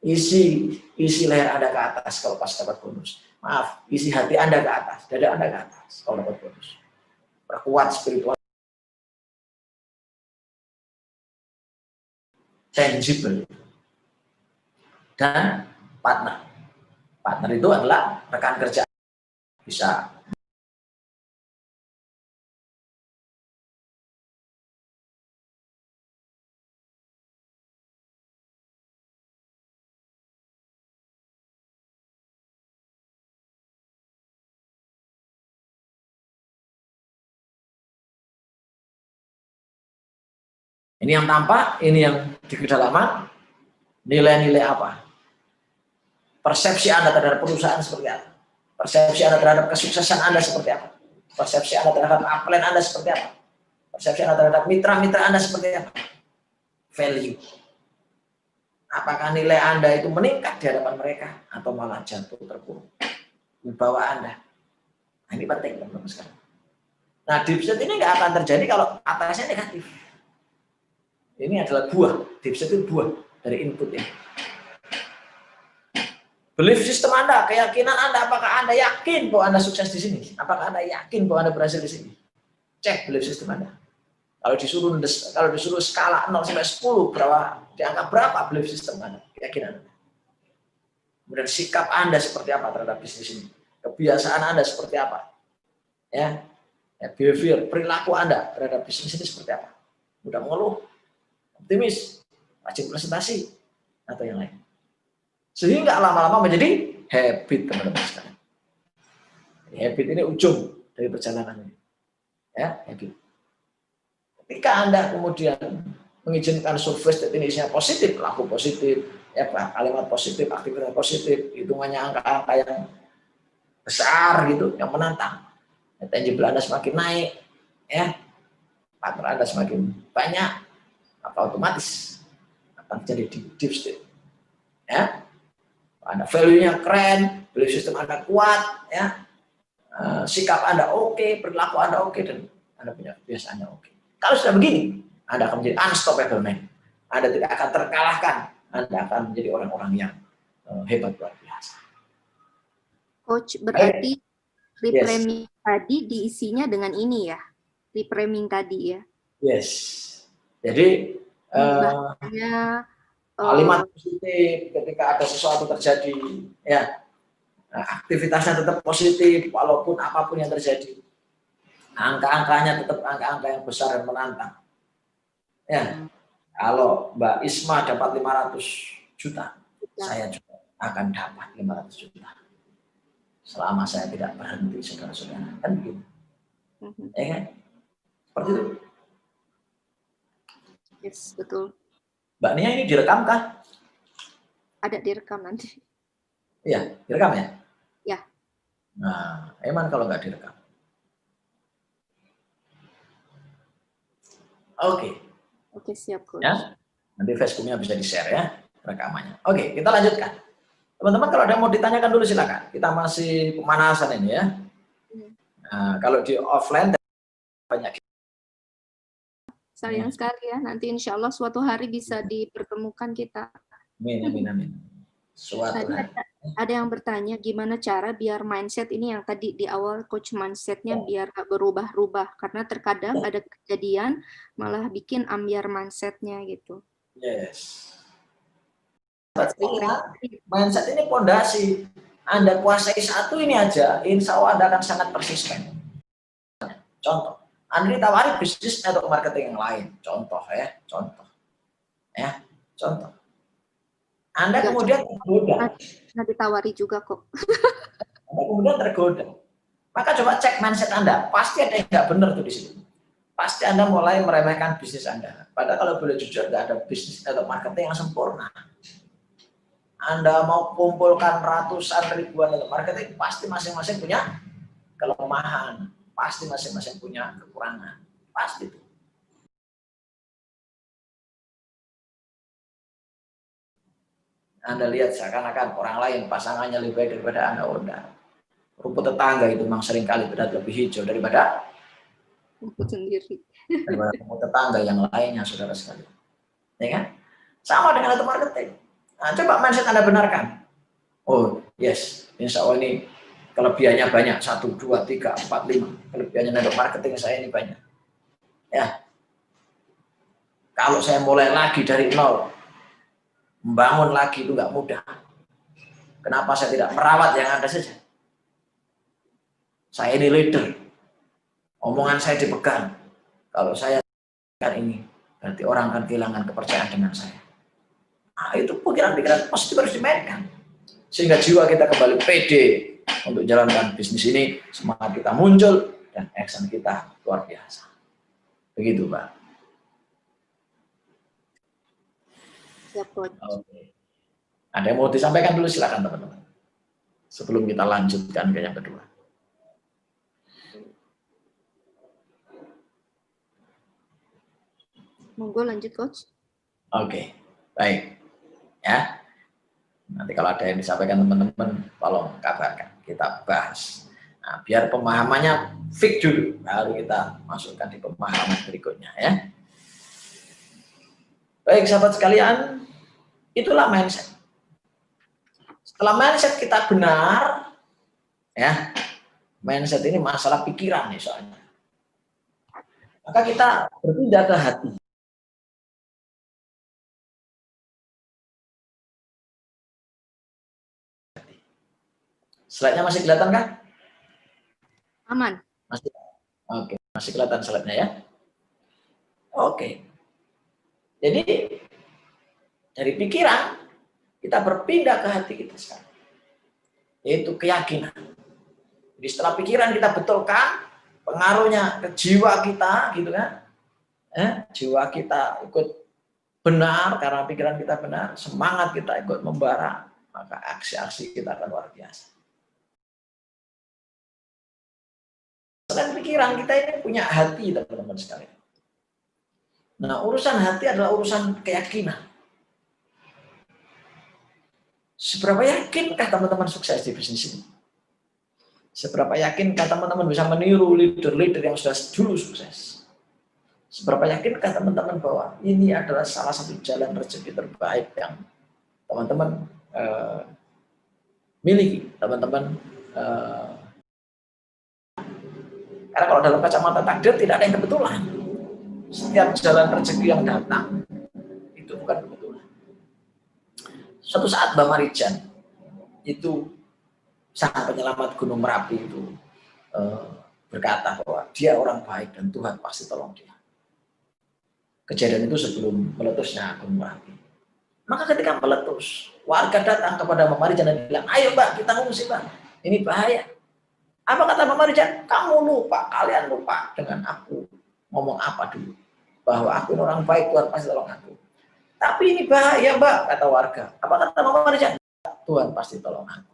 Isi leher Anda ke atas kalau pas dapat bonus. Maaf, isi hati Anda ke atas, dada Anda ke atas kalau dapat bonus. Perkuat spiritual. Tangible. Dan partner. Partner itu adalah rekan kerja. Bisa ini yang tampak, ini yang di kedalaman. Nilai-nilai apa? Persepsi Anda terhadap perusahaan seperti apa? Persepsi Anda terhadap kesuksesan Anda seperti apa? Persepsi Anda terhadap upline Anda seperti apa? Persepsi Anda terhadap mitra-mitra Anda seperti apa? Value. Apakah nilai Anda itu meningkat di hadapan mereka atau malah jatuh terpuruk? Wibawa Anda. Nah, ini penting teman-teman sekalian. Nah, deep state ini nggak akan terjadi kalau atasnya negatif. Ini adalah buah. Deep state itu buah dari input ini. Belief system Anda, keyakinan Anda, apakah Anda yakin bahwa Anda sukses di sini? Apakah Anda yakin bahwa Anda berhasil di sini? Cek belief system Anda. Kalau disuruh skala 0 sampai 10 di angka berapa belief system Anda, keyakinan Anda? Kemudian sikap Anda seperti apa terhadap bisnis ini? Kebiasaan Anda seperti apa? Behavior, perilaku Anda terhadap bisnis ini seperti apa? Mudah mengeluh, optimis, rajin presentasi, atau yang lain. Sehingga lama-lama menjadi habit, teman-teman sekalian. Habit ini ujung dari perjalanan ini. Habit. Ketika Anda kemudian mengizinkan surface state ini isinya positif, laku positif, kalimat positif, aktivitas positif, hitungannya angka-angka yang besar gitu, yang menantang. Tangible Anda semakin naik, partner Anda semakin banyak, maka otomatis akan jadi deep state. Anda value-nya keren, value system Anda kuat, ya, sikap Anda oke, perilaku Anda oke, dan Anda punya kebiasaan yang oke. Kalau sudah begini, Anda akan menjadi unstoppable man. Anda tidak akan terkalahkan. Anda akan menjadi orang-orang yang hebat luar biasa. Coach, berarti reframing tadi diisinya dengan ini ya? Reframing tadi ya? Yes. Jadi kalimat positif ketika ada sesuatu terjadi, ya, aktivitasnya tetap positif walaupun apapun yang terjadi. Angka-angkanya tetap angka-angka yang besar dan menantang. Ya, kalau Mbak Isma dapat 500 juta, saya juga akan dapat 500 juta. Selama saya tidak berhenti, saudara-saudara. Kan begitu. Ya kan? Seperti itu. Yes, betul. Mbak Nia, ini direkam kah? Ada direkam nanti. Iya, direkam ya? Ya. Nah, emang kalau nggak direkam. Oke. Oke, siap, Coach. Ya, nanti Facebooknya bisa di-share ya, rekamannya. Oke, kita lanjutkan. Teman-teman, kalau ada yang mau ditanyakan dulu silakan. Kita masih pemanasan ini ya. Nah, kalau di offline banyak. Sayang sekali ya, nanti insya Allah suatu hari bisa dipertemukan kita. Amin. Suatu tadi hari. ada yang bertanya gimana cara biar mindset ini yang tadi di awal coach mindsetnya biar berubah-ubah, karena terkadang ada kejadian malah bikin ambiar mindsetnya gitu. Yes. Mindset ini pondasi. Anda kuasai satu ini aja, insya Allah Anda akan sangat persisten. Contoh, Anda ditawari bisnis atau marketing yang lain. Contoh. Anda kemudian tergoda. Nggak ditawari juga kok. Anda kemudian tergoda. Maka coba cek mindset Anda. Pasti ada yang nggak benar tuh di situ. Pasti Anda mulai meremehkan bisnis Anda. Padahal kalau boleh jujur, nggak ada bisnis atau marketing yang sempurna. Anda mau kumpulkan ratusan ribuan untuk marketing, pasti masing-masing punya kelemahan, pasti masing-masing punya kekurangan, pasti itu. Anda lihat seakan-akan orang lain pasangannya lebih baik daripada Anda, udah. Rumput tetangga itu memang seringkali terlihat lebih hijau daripada rumput sendiri. Daripada rumput tetangga yang lainnya, saudara sekalian. Ya kan? Sama dengan itu marketing. Nah, coba mindset Anda benarkan. Oh, yes, insya Allah ini kelebihannya banyak. 1, 2, 3, 4, 5. Kelebihannya untuk marketing saya ini banyak. Ya. Kalau saya mulai lagi dari nol, membangun lagi itu nggak mudah. Kenapa saya tidak merawat yang ada saja? Saya ini leader. Omongan saya dipegang. Kalau saya kan ini, berarti orang akan kehilangan kepercayaan dengan saya. Nah, itu pikiran-pikiran positif harus dimainkan. Sehingga jiwa kita kembali pede untuk jalankan bisnis ini, semangat kita muncul, dan action kita luar biasa. Begitu, Pak. Siap, Coach. Oke. Ada yang mau disampaikan dulu, silakan teman-teman. Sebelum kita lanjutkan ke yang kedua. Monggo lanjut, Coach. Oke, baik. Ya. Nanti kalau ada yang disampaikan teman-teman, tolong kabarkan, kita bahas. Nah, biar pemahamannya fix dulu, baru kita masukkan di pemahaman berikutnya ya. Baik, sahabat sekalian, itulah mindset. Setelah mindset kita benar, ya, mindset ini masalah pikiran nih soalnya. Maka kita berpindah ke hati. Slide-nya masih kelihatan kan? Aman. Masih. Oke, masih kelihatan slide-nya ya. Oke. Jadi dari pikiran kita berpindah ke hati kita sekarang. Yaitu keyakinan. Jadi setelah pikiran kita betulkan, pengaruhnya ke jiwa kita gitu kan. Jiwa kita ikut benar karena pikiran kita benar, semangat kita ikut membara, maka aksi-aksi kita akan luar biasa. Selain pikiran, kita ini punya hati, teman-teman sekalian. Nah, urusan hati adalah urusan keyakinan. Seberapa yakinkah teman-teman sukses di bisnis ini? Seberapa yakinkah teman-teman bisa meniru leader-leader yang sudah dulu sukses? Seberapa yakinkah teman-teman bahwa ini adalah salah satu jalan rezeki terbaik yang teman-teman miliki, teman-teman karena kalau dalam kacamata takdir tidak ada yang kebetulan. Setiap jalan rezeki yang datang itu bukan kebetulan. Suatu saat Mbak Marijan itu sang penyelamat Gunung Merapi itu berkata bahwa dia orang baik dan Tuhan pasti tolong dia. Kejadian itu sebelum meletusnya Gunung Merapi. Maka ketika meletus, warga datang kepada Mbak Marijan dan bilang, ayo Mbak, kita ngungsi Mbak, ini bahaya. Apa kata Mbak Marijan? Kamu lupa, kalian lupa dengan aku ngomong apa dulu. Bahwa aku ini orang baik, Tuhan pasti tolong aku. Tapi ini bahaya Mbak, kata warga. Apa kata Mbak Marijan? Tuhan pasti tolong aku.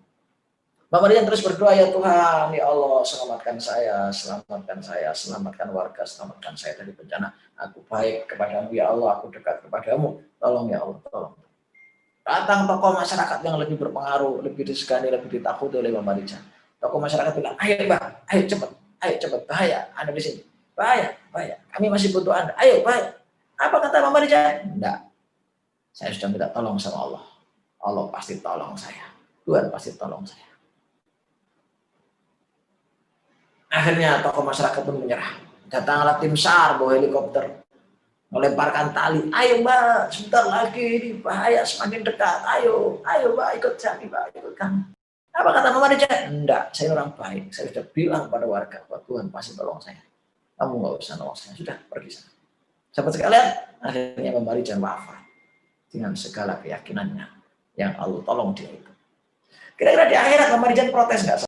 Mbak Marijan terus berdoa, ya Tuhan, ya Allah, selamatkan saya, selamatkan warga, selamatkan saya dari bencana. Aku baik kepadamu, ya Allah, aku dekat kepadamu. Tolong ya Allah, tolong. Datang tokoh masyarakat yang lebih berpengaruh, lebih disegani, lebih ditakuti oleh Mbak Marijan. Tokoh masyarakat bilang, ayo Mbak, ayo cepat, bahaya, Anda di sini. Bahaya, kami masih butuh Anda, ayo bahaya. Apa kata Mbak Marijan? Enggak, saya sudah minta tolong sama Allah. Allah pasti tolong saya, Tuhan pasti tolong saya. Akhirnya tokoh masyarakat pun menyerah. Datanglah tim SAR bawa helikopter, melemparkan tali. Ayo Mbak, sebentar lagi ini bahaya semakin dekat. Ayo Mbak, ikut kami Mbak, ikut kami. Apa kata Mbak Marijan? Enggak, saya orang baik. Saya sudah bilang pada warga bahwa Tuhan pasti tolong saya. Kamu nggak usah nolong saya, sudah pergi sana. Sahabat sekalian, akhirnya Mbak Marijan wafat dengan segala keyakinannya yang Allah tolong dia itu. Kira-kira di akhirat Mbak Marijan protes nggak?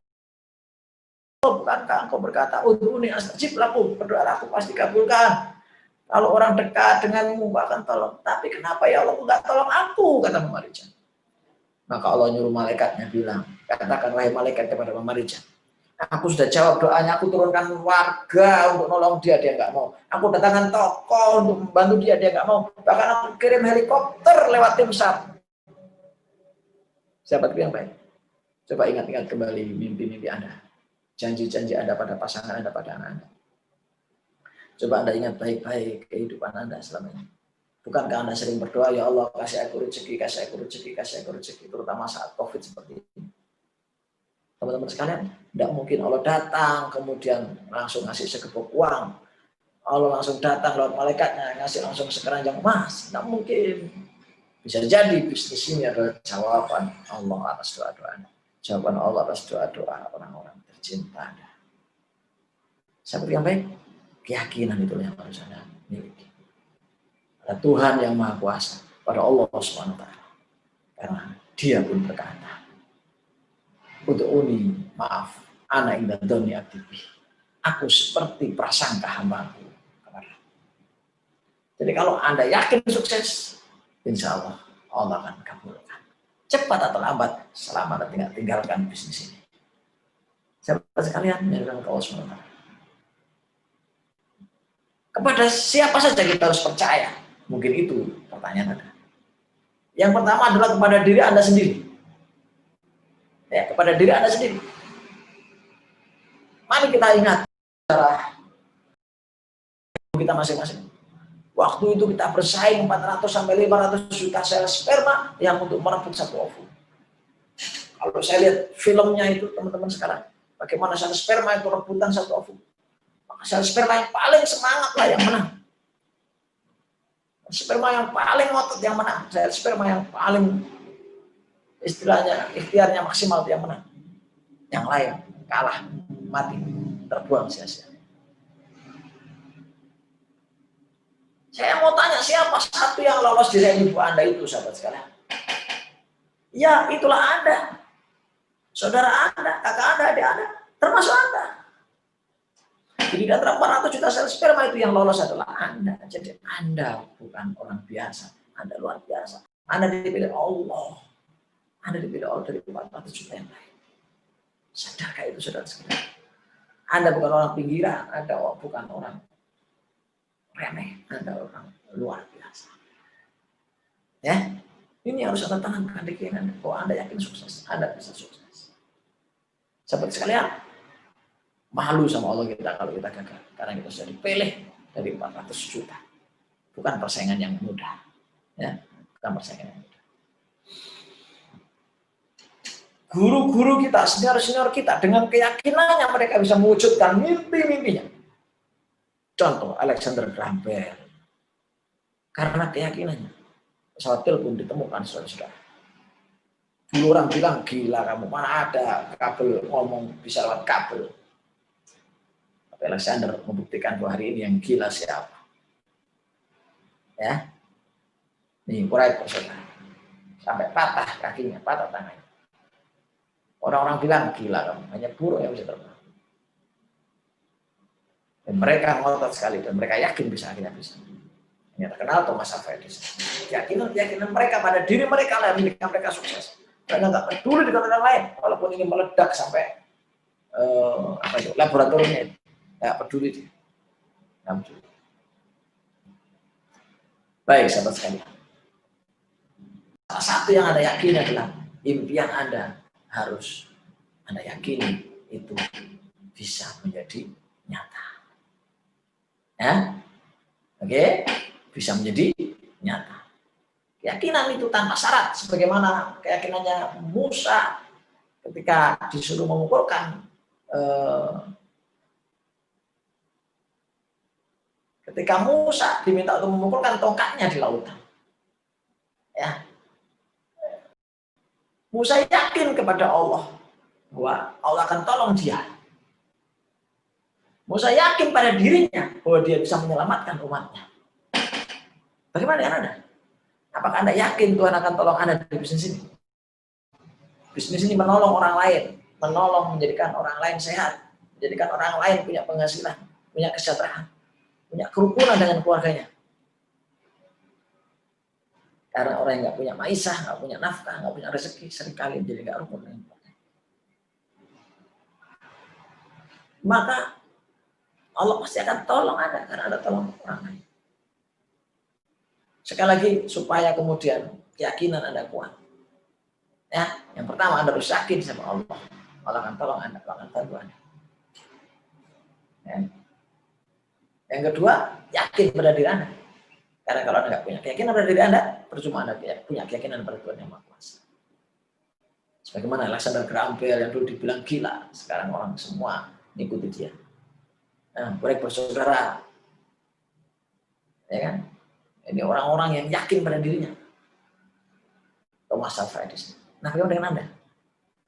Bukankah engkau berkata, udhuni astajib lakum, berdoa aku pasti kabulkan. Kalau orang dekat denganmu akan tolong. Tapi kenapa ya Allah nggak tolong aku, kata Mbak Marijan. Maka Allah nyuruh malaikatnya bilang, katakan wahai malaikat kepada Mbak Marijan, aku sudah jawab doanya, aku turunkan warga untuk nolong dia, dia nggak mau. Aku datangkan tokoh untuk membantu dia, dia nggak mau. Bahkan aku kirim helikopter lewat tim SAR. Sahabatku yang baik, coba ingat-ingat kembali mimpi-mimpi Anda. Janji-janji Anda pada pasangan Anda, pada anak Anda. Coba Anda ingat baik-baik kehidupan Anda selama ini. Bukankah Anda sering berdoa, ya Allah kasih aku rezeki, kasih aku rezeki, kasih aku rezeki, terutama saat COVID seperti ini. Teman-teman sekalian, tidak mungkin Allah datang kemudian langsung ngasih segebok uang. Allah langsung datang lewat malaikatnya ngasih langsung sekeranjang emas. Tidak mungkin. Bisa jadi bisnis ini adalah jawaban Allah atas doa-doa Anda. Jawaban Allah atas doa-doa orang-orang tercinta Anda. Seperti yang baik, keyakinan itu yang harus Anda miliki. Pada Tuhan yang Maha Kuasa, pada Allah SWT. Karena Dia pun berkata, Ud'uni, maaf, ana inda dhonni abdi bi. Aku seperti prasangka hambaku kepada. Jadi kalau Anda yakin sukses, insya Allah Allah akan kabulkan. Cepat atau lambat, selama Anda tinggalkan bisnis ini. Sahabat sekalian, yang Allah SWT. Kepada siapa saja kita harus percaya? Mungkin itu pertanyaan Anda. Yang pertama adalah kepada diri Anda sendiri. Ya, kepada diri Anda sendiri. Mari kita ingat secara kita masing-masing. Waktu itu kita bersaing 400 sampai 500 juta sel sperma yang untuk merebut satu ovum. Kalau saya lihat filmnya itu teman-teman sekarang, bagaimana sel sperma itu rebutan satu ovum. Maka sel sperma yang paling semangat lah yang menang. Sperma yang paling ngotot yang menang. Sel sperma yang paling istilahnya ikhtiarnya maksimal yang menang. Yang lain kalah, mati, terbuang sia-sia. Saya mau tanya siapa satu yang lolos dari ibu Anda itu, sahabat sekalian? Ya, itulah Anda. Saudara Anda, kakak Anda, adik Anda, termasuk Anda. Jadi di antara 400 juta sel sperma itu yang lolos adalah Anda. Jadi Anda bukan orang biasa. Anda luar biasa. Anda dipilih Allah. Anda dipilih Allah dari 400 juta yang lain. Sadarkah itu, saudara sekalian? Anda bukan orang pinggiran. Anda bukan orang remeh, Anda orang luar biasa. Ya, ini yang harus Anda tanamkan di diri Anda bahwa Anda yakin sukses, Anda bisa sukses. Seperti sekalian, malu sama Allah kita kalau kita gagal, karena kita sudah dipilih dari 400 juta. Bukan persaingan yang mudah, ya, bukan persaingan yang mudah. Guru-guru kita, senior-senior kita, dengan keyakinannya mereka bisa mewujudkan mimpi-mimpinya. Contoh, Alexander Graham Bell. Karena keyakinannya, pesawat telepon ditemukan, saudara-saudara. Dulu orang bilang, gila kamu, mana ada kabel ngomong bisa lewat kabel. Tapi Alexander membuktikan bahwa hari ini yang gila siapa. Ya, nih Wright, saudara. Sampai patah kakinya, patah tangannya. Orang-orang bilang, gila kamu, hanya burung yang bisa terbang. Dan mereka ngotot sekali, dan mereka yakin bisa, akhirnya bisa. Yang terkenal Thomas Alva Edison. Keyakinan mereka pada diri mereka lah yang membuat mereka sukses. Karena nggak peduli dengan orang lain, walaupun ini meledak sampai laboratoriumnya, nggak peduli dia. Nggak peduli. Baik, sahabat sekalian. Salah satu yang Anda yakini adalah impian Anda harus Anda yakini itu bisa menjadi nyata. Ya, oke, bisa menjadi nyata. Keyakinan itu tanpa syarat, sebagaimana keyakinannya Musa ketika disuruh memukulkan, ketika Musa diminta untuk memukulkan tongkatnya di lautan. Ya, Musa yakin kepada Allah bahwa Allah akan tolong dia. Musa yakin pada dirinya bahwa dia bisa menyelamatkan umatnya. Bagaimana dengan Anda? Apakah Anda yakin Tuhan akan tolong Anda di bisnis ini? Bisnis ini menolong orang lain, menolong menjadikan orang lain sehat, menjadikan orang lain punya penghasilan, punya kesejahteraan, punya kerukunan dengan keluarganya. Karena orang yang nggak punya maisah, nggak punya nafkah, nggak punya rezeki, seringkali jadi nggak rukun dengan keluarganya. Maka Allah pasti akan tolong Anda karena Anda tolong orang lain. Sekali lagi, supaya kemudian keyakinan Anda kuat. Ya, yang pertama Anda harus yakin sama Allah. Allah akan tolong Anda, Allah akan bantu Anda. Ya. Yang kedua, yakin pada diri Anda. Karena kalau Anda nggak punya keyakinan pada diri Anda, percuma Anda punya keyakinan pada Tuhan yang Maha Kuasa. Sebagaimana Alexander Graham Bell yang dulu dibilang gila, sekarang orang semua ngikuti dia. Nah, baik bersaudara, ya kan? Ini orang-orang yang yakin pada dirinya. Thomas Alva Edison. Nah, bagaimana dengan Anda?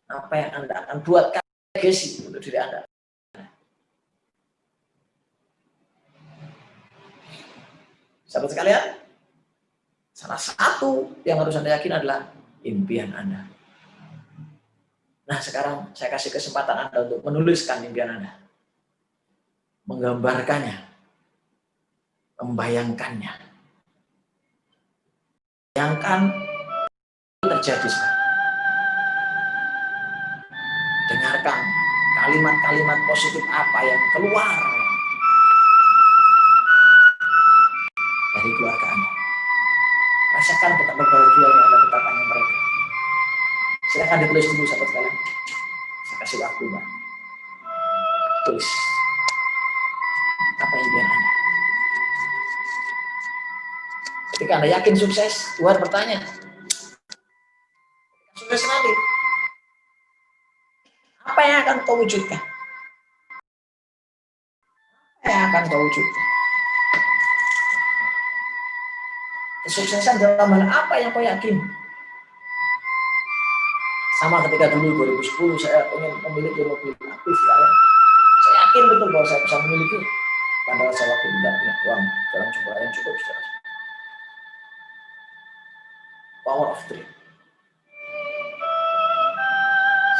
Apa yang Anda akan buat legacy untuk diri Anda? Sahabat sekalian, salah satu yang harus Anda yakin adalah impian Anda. Nah, sekarang saya kasih kesempatan Anda untuk menuliskan impian Anda. Menggambarkannya. Membayangkannya. Bayangkan terjadi sekarang. Dengarkan kalimat-kalimat positif apa yang keluar dari keluarga Anda. Rasakan betapa bahagianya Anda betapanya mereka. Silakan ditulis dulu sahabat sekalian. Saya kasih waktu, Pak. Tulis. Apa impian Anda? Ketika Anda yakin sukses, Tuhan bertanya, sukses nanti, apa yang akan kau wujudkan? Apa yang akan kau wujudkan? Kesuksesan dalam hal apa yang kau yakin? Sama ketika dulu 2010 saya ingin memiliki mobil aktif, saya yakin betul bahwa saya bisa memiliki. Padahal saya waktu tidak punya uang dalam jumlah yang cukup. Power of dream.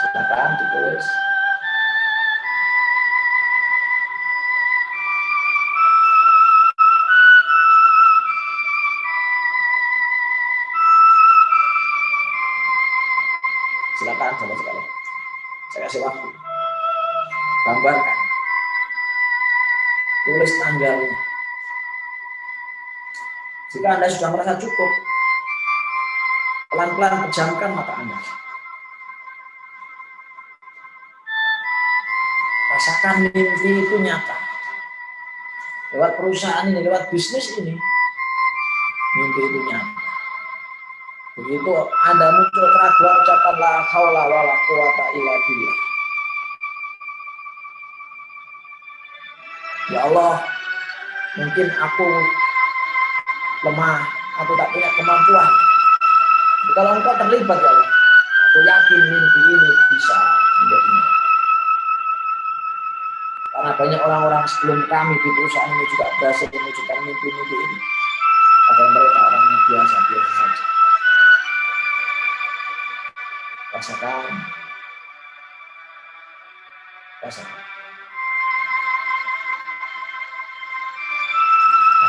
Silakan ditulis. Silakan sahabat sekalian. Saya kasih waktu. Gambarkan. Tulis tanggalnya. Jika Anda sudah merasa cukup, Pelan-pelan pejamkan mata Anda. Rasakan mimpi itu nyata. Lewat perusahaan ini, lewat bisnis ini, mimpi itu nyata. Begitu Anda muncul keraguan, ucapan la haula wala quwata illa billah. Ya Allah, mungkin aku lemah, aku tak punya kemampuan. Kalau Engkau terlibat ya Allah, aku yakin mimpi ini bisa menjadi nyata. Karena banyak orang-orang sebelum kami di perusahaan ini juga berhasil mewujudkan mimpi-mimpi ini. Padahal mereka orang yang biasa-biasa saja. Rasakan.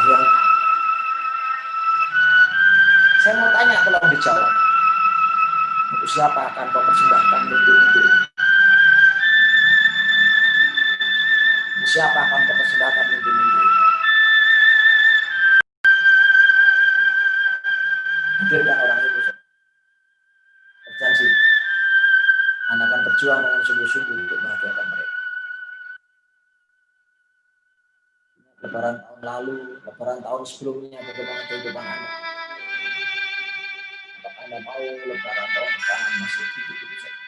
Yang saya mau tanya, tolong dijawab. Untuk siapa akan kau persembahkan mimpi-mimpi ini? Siapa akan kau persembahkan mimpi-mimpi ini? Hadirkan orang itu. Berjanji, Anda akan berjuang dengan sungguh-sungguh untuk membahagiakan mereka. Lebaran tahun lalu, lebaran tahun sebelumnya, bagaimana kehidupan Anda? Apakah Anda mau lebaran tahun depan masih gitu-gitu saja?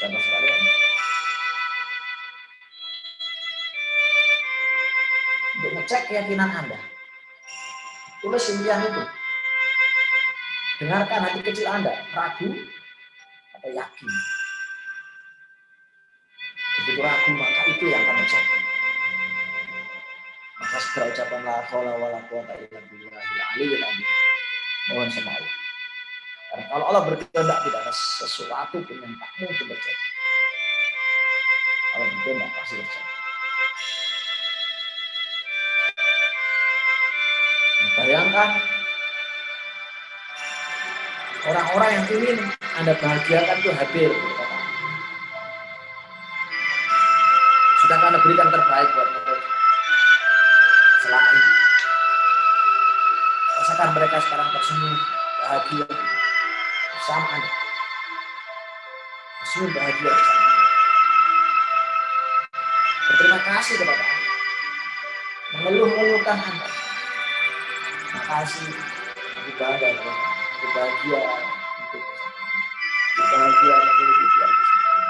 Sahabat sekalian, untuk ngecek keyakinan Anda, tulis impian itu. Dengarkan hati kecil Anda, ragu atau yakin. Begitu ragu, maka itu yang akan terjadi. Maka segera ucapan la haula wala quwata illa billahil aliyyil azim. Mohon sama Allah. Karena kalau Allah berkehendak, tidak ada sesuatu pun yang tak mungkin terjadi. Kalau berkehendak pasti terjadi. Bayangkan orang-orang yang ingin Anda bahagiakan itu hadir. Sudah Anda berikan terbaik buat mereka selama ini. Rasakan mereka sekarang tersenyum, bahagia bersama Anda. Tersenyum bahagia bersama Anda. Berterima kasih kepada Anda. Mengeluh-ngeluhkan Anda. Terima kasih. Aku bangga, aku bahagia. Aku bahagia memiliki keluarga seperti ini.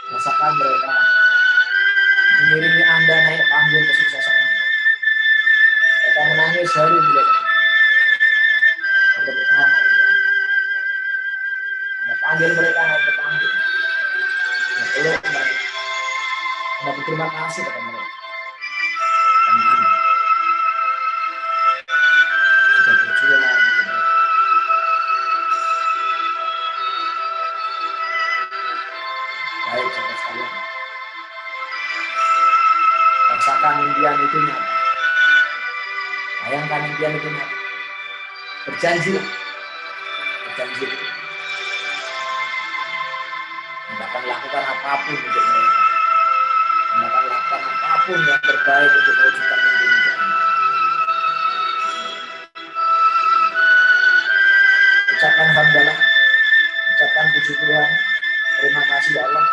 Rasakan mereka mengiringi Anda naik panggung kesuksesan. Mereka menangis haru melihat Anda bersama. Anda panggil mereka naik ke panggung. Anda peluk mereka. Anda berterima kasih kepada mereka. Karena Anda sudah berjuang untuk mereka. Baik, saudara sekalian. Rasakan impian itu nyata. Bayangkan impian itu nyata. Berjanjilah. Berjanjilah. Anda akan lakukan apapun untuk mereka. Anda akan lakukan apapun yang terbaik untuk mewujudkan mimpi-mimpi Anda. Ucapkan hamdalah. Ucapkan puji Tuhan. Terima kasih ya Allah.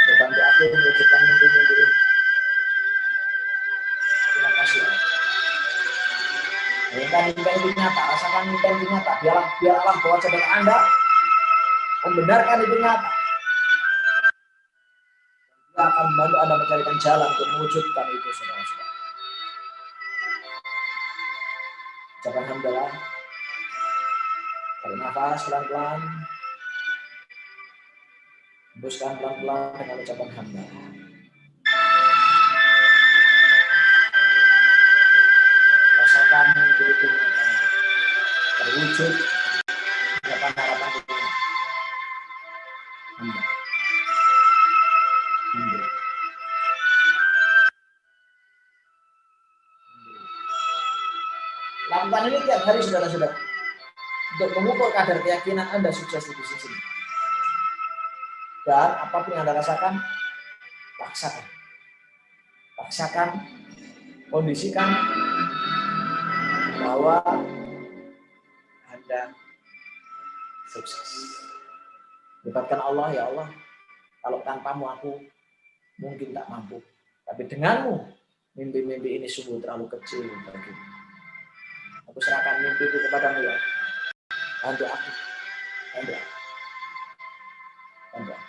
Bantu aku mewujudkan mimpi-mimpi ini. Terima kasih ya Allah. Bayangkan mimpi itu nyata. Rasakan mimpi itu nyata. Biar Allah bawa saudara Anda membenarkan itu nyata. Dia akan membantu Anda mencarikan jalan untuk mewujudkan itu, saudara-saudara. Ucapkan hamdalah. Tarik nafas pelan-pelan. Hembuskan pelan-pelan dengan ucapan hamdalah. Rasakan itu nyata. Terwujud. Harapan itu. Hamdalah. Lakukan ini tiap hari, saudara-saudara, untuk mengukur kadar keyakinan Anda sukses di bisnis ini. Dan apapun yang Anda rasakan, laksakan. paksakan, kondisikan bahwa Anda sukses. Libatkan Allah, ya Allah, kalau tanpamu aku mungkin tak mampu. Tapi denganmu, mimpi-mimpi ini sungguh terlalu kecil bagiku. Aku serahkan mimpiku kepadamu, ya. Bantu aku. Bantu aku. Bantu aku.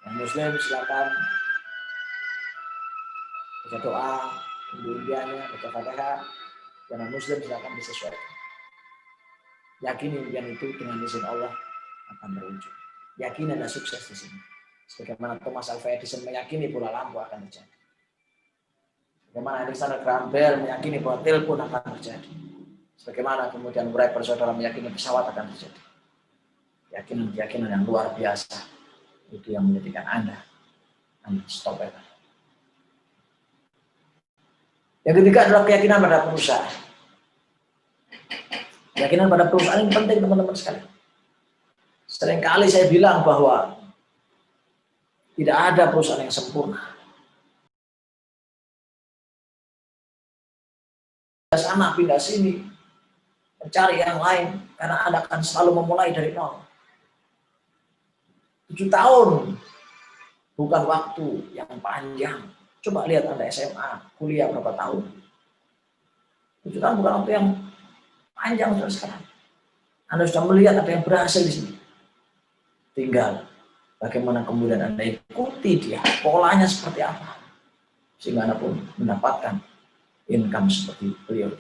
Yang Muslim silakan baca doa, impiannya, baca Fatihah. Yang Muslim silakan disesuaikan. Yakini impian itu dengan izin Allah akan terwujud. Yakin Anda sukses di sini. Sebagaimana Thomas Alva Edison meyakini bola lampu akan terjadi. Bagaimana Alexander Graham Bell meyakini bahwa telepon akan terjadi. Sebagaimana kemudian Wright bersaudara meyakini pesawat akan terjadi. Keyakinan yang luar biasa itu yang menjadikan Anda unstoppable. Yang ketiga adalah keyakinan pada perusahaan. Keyakinan pada perusahaan ini penting, teman-teman sekalian. Seringkali saya bilang bahwa tidak ada perusahaan yang sempurna. Pindah sana, pindah sini, mencari yang lain, karena Anda akan selalu memulai dari nol. 7 tahun bukan waktu yang panjang. Coba lihat Anda SMA, kuliah berapa tahun. 7 tahun bukan waktu yang panjang sekarang. Anda sudah melihat ada yang berhasil di sini. Tinggal bagaimana kemudian Anda ikuti dia, polanya seperti apa, sehingga Anda pun mendapatkan income seperti beliau.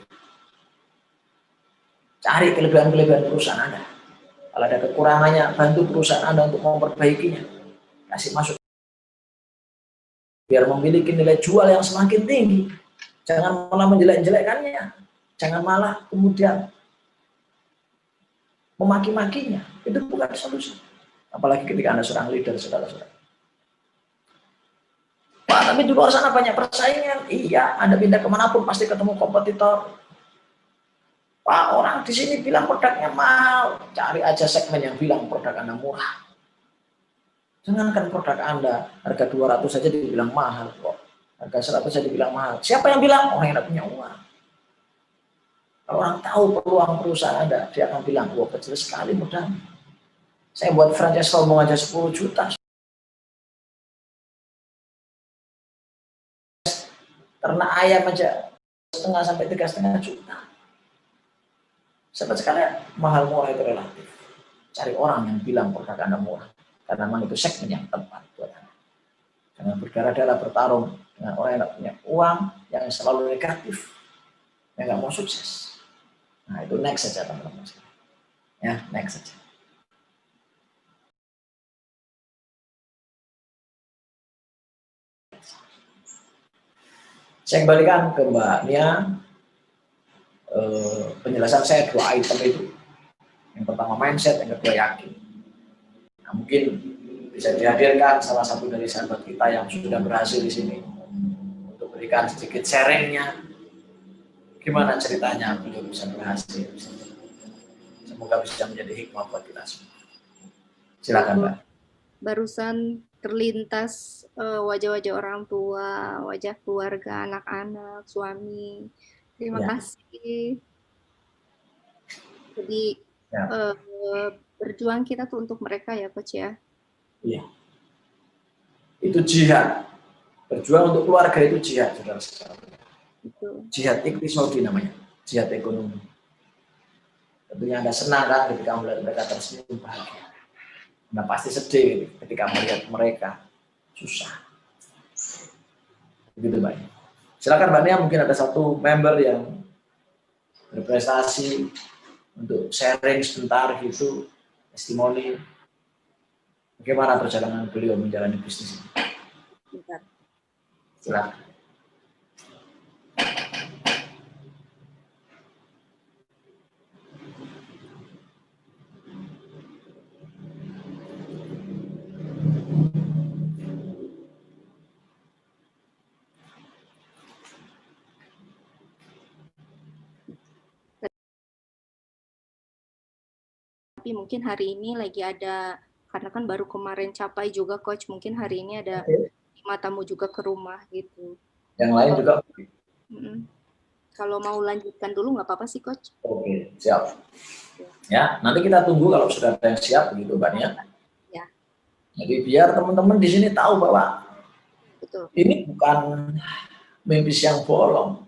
Cari kelebihan-kelebihan perusahaan Anda. Kalau ada kekurangannya, bantu perusahaan Anda untuk memperbaikinya. Kasih masuk. Biar memiliki nilai jual yang semakin tinggi. Jangan malah menjelek-jelekkannya. Jangan malah kemudian memaki-makinya. Itu bukan solusi. Apalagi ketika Anda seorang leader, saudara-saudara. Pak, tapi di luar sana banyak persaingan. Iya, Anda pindah kemanapun pasti ketemu kompetitor. Pak, orang di sini bilang produknya mahal. Cari aja segmen yang bilang produk Anda murah. Jangankan produk Anda, harga 200 saja dibilang mahal kok. Harga 100 saja dibilang mahal. Siapa yang bilang? Orang yang tidak punya uang. Kalau orang tahu peluang perusahaan Anda, dia akan bilang, wah kecil sekali modal. Saya buat franchise ngomong aja 10 juta. Ternak ayam aja 1,5 sampai 3,5 juta. Sahabat sekalian, mahal murah itu relatif. Cari orang yang bilang produk Anda murah. Karena memang itu segmen yang tepat buat Anda. Jangan berdarah-darah bertarung dengan orang yang tidak punya uang, yang selalu negatif, yang nggak mau sukses. Nah itu next saja teman-teman. Ya, next saja. Saya kembalikan ke Mbak Nia. Penjelasan saya 2 item itu. Yang pertama mindset, yang kedua yakin. Nah, mungkin bisa dihadirkan salah satu dari sahabat kita yang sudah berhasil di sini untuk berikan sedikit sharingnya. Gimana ceritanya beliau bisa berhasil? Semoga bisa menjadi hikmah buat kita semua. Silakan Mbak. Barusan terlintas wajah-wajah orang tua, wajah keluarga, anak-anak, suami. Terima kasih. Jadi berjuang kita tuh untuk mereka ya Coach ya. Iya. Itu jihad. Berjuang untuk keluarga itu jihad, saudara-saudara. Jihad iktisadi namanya, jihad ekonomi. Tentunya Anda senang kan ketika melihat mereka tersenyum bahagia. Anda pasti sedih ketika melihat mereka susah. Begitu Mbak. Silakan Mbak Nia, mungkin ada satu member yang berprestasi untuk sharing sebentar gitu, testimoni. Bagaimana perjalanan beliau menjalani bisnis ini? Silakan. Tapi mungkin hari ini lagi ada karena kan baru kemarin capai juga Coach, mungkin hari ini ada 5 tamu juga ke rumah gitu. Yang lain juga. Kalau mau lanjutkan dulu nggak apa-apa sih Coach. Oke, siap. Ya, nanti kita tunggu kalau sudah ada yang siap begitu Mbak Nia. Ya. Jadi biar teman-teman di sini tahu bahwa Betul. ini bukan mimpi siang bolong,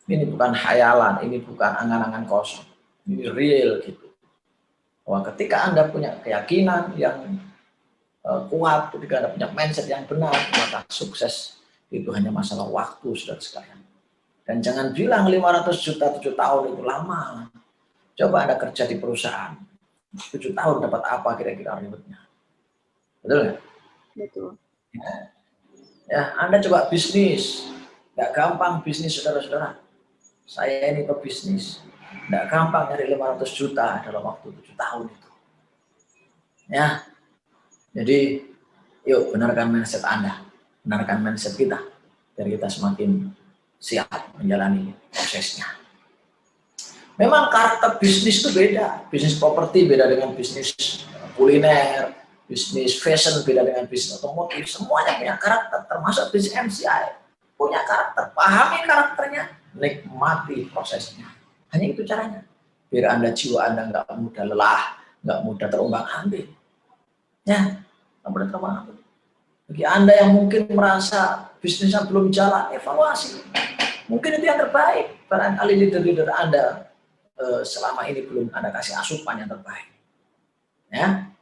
ini bukan khayalan, ini bukan angan-angan kosong, ini real gitu. Bahwa ketika Anda punya keyakinan yang kuat, ketika Anda punya mindset yang benar, maka sukses itu hanya masalah waktu, saudara sekalian. Dan jangan bilang 500 juta 7 tahun itu lama. Coba Anda kerja di perusahaan, 7 tahun dapat apa kira-kira ribetnya? Betul nggak? Betul. Ya, Anda coba bisnis, nggak gampang bisnis saudara-saudara. Saya ini pebisnis, nggak gampang nyari 500 juta dalam waktu 7 tahun itu. Ya, jadi yuk benarkan mindset Anda, benarkan mindset kita, biar kita semakin siap menjalani prosesnya. Memang karakter bisnis itu beda, bisnis properti beda dengan bisnis kuliner, bisnis fashion beda dengan bisnis otomotif, semuanya punya karakter, termasuk bisnis MCI punya karakter, pahami karakternya, nikmati prosesnya. Hanya itu caranya, biar Anda jiwa Anda nggak mudah lelah, nggak mudah terombang-ambing. Ya, nggak mudah terombang-ambing. Bagi Anda yang mungkin merasa bisnisnya belum jalan, evaluasi. Mungkin itu yang terbaik. Barangkali leader-leader Anda selama ini belum Anda kasih asupan yang terbaik. Ya,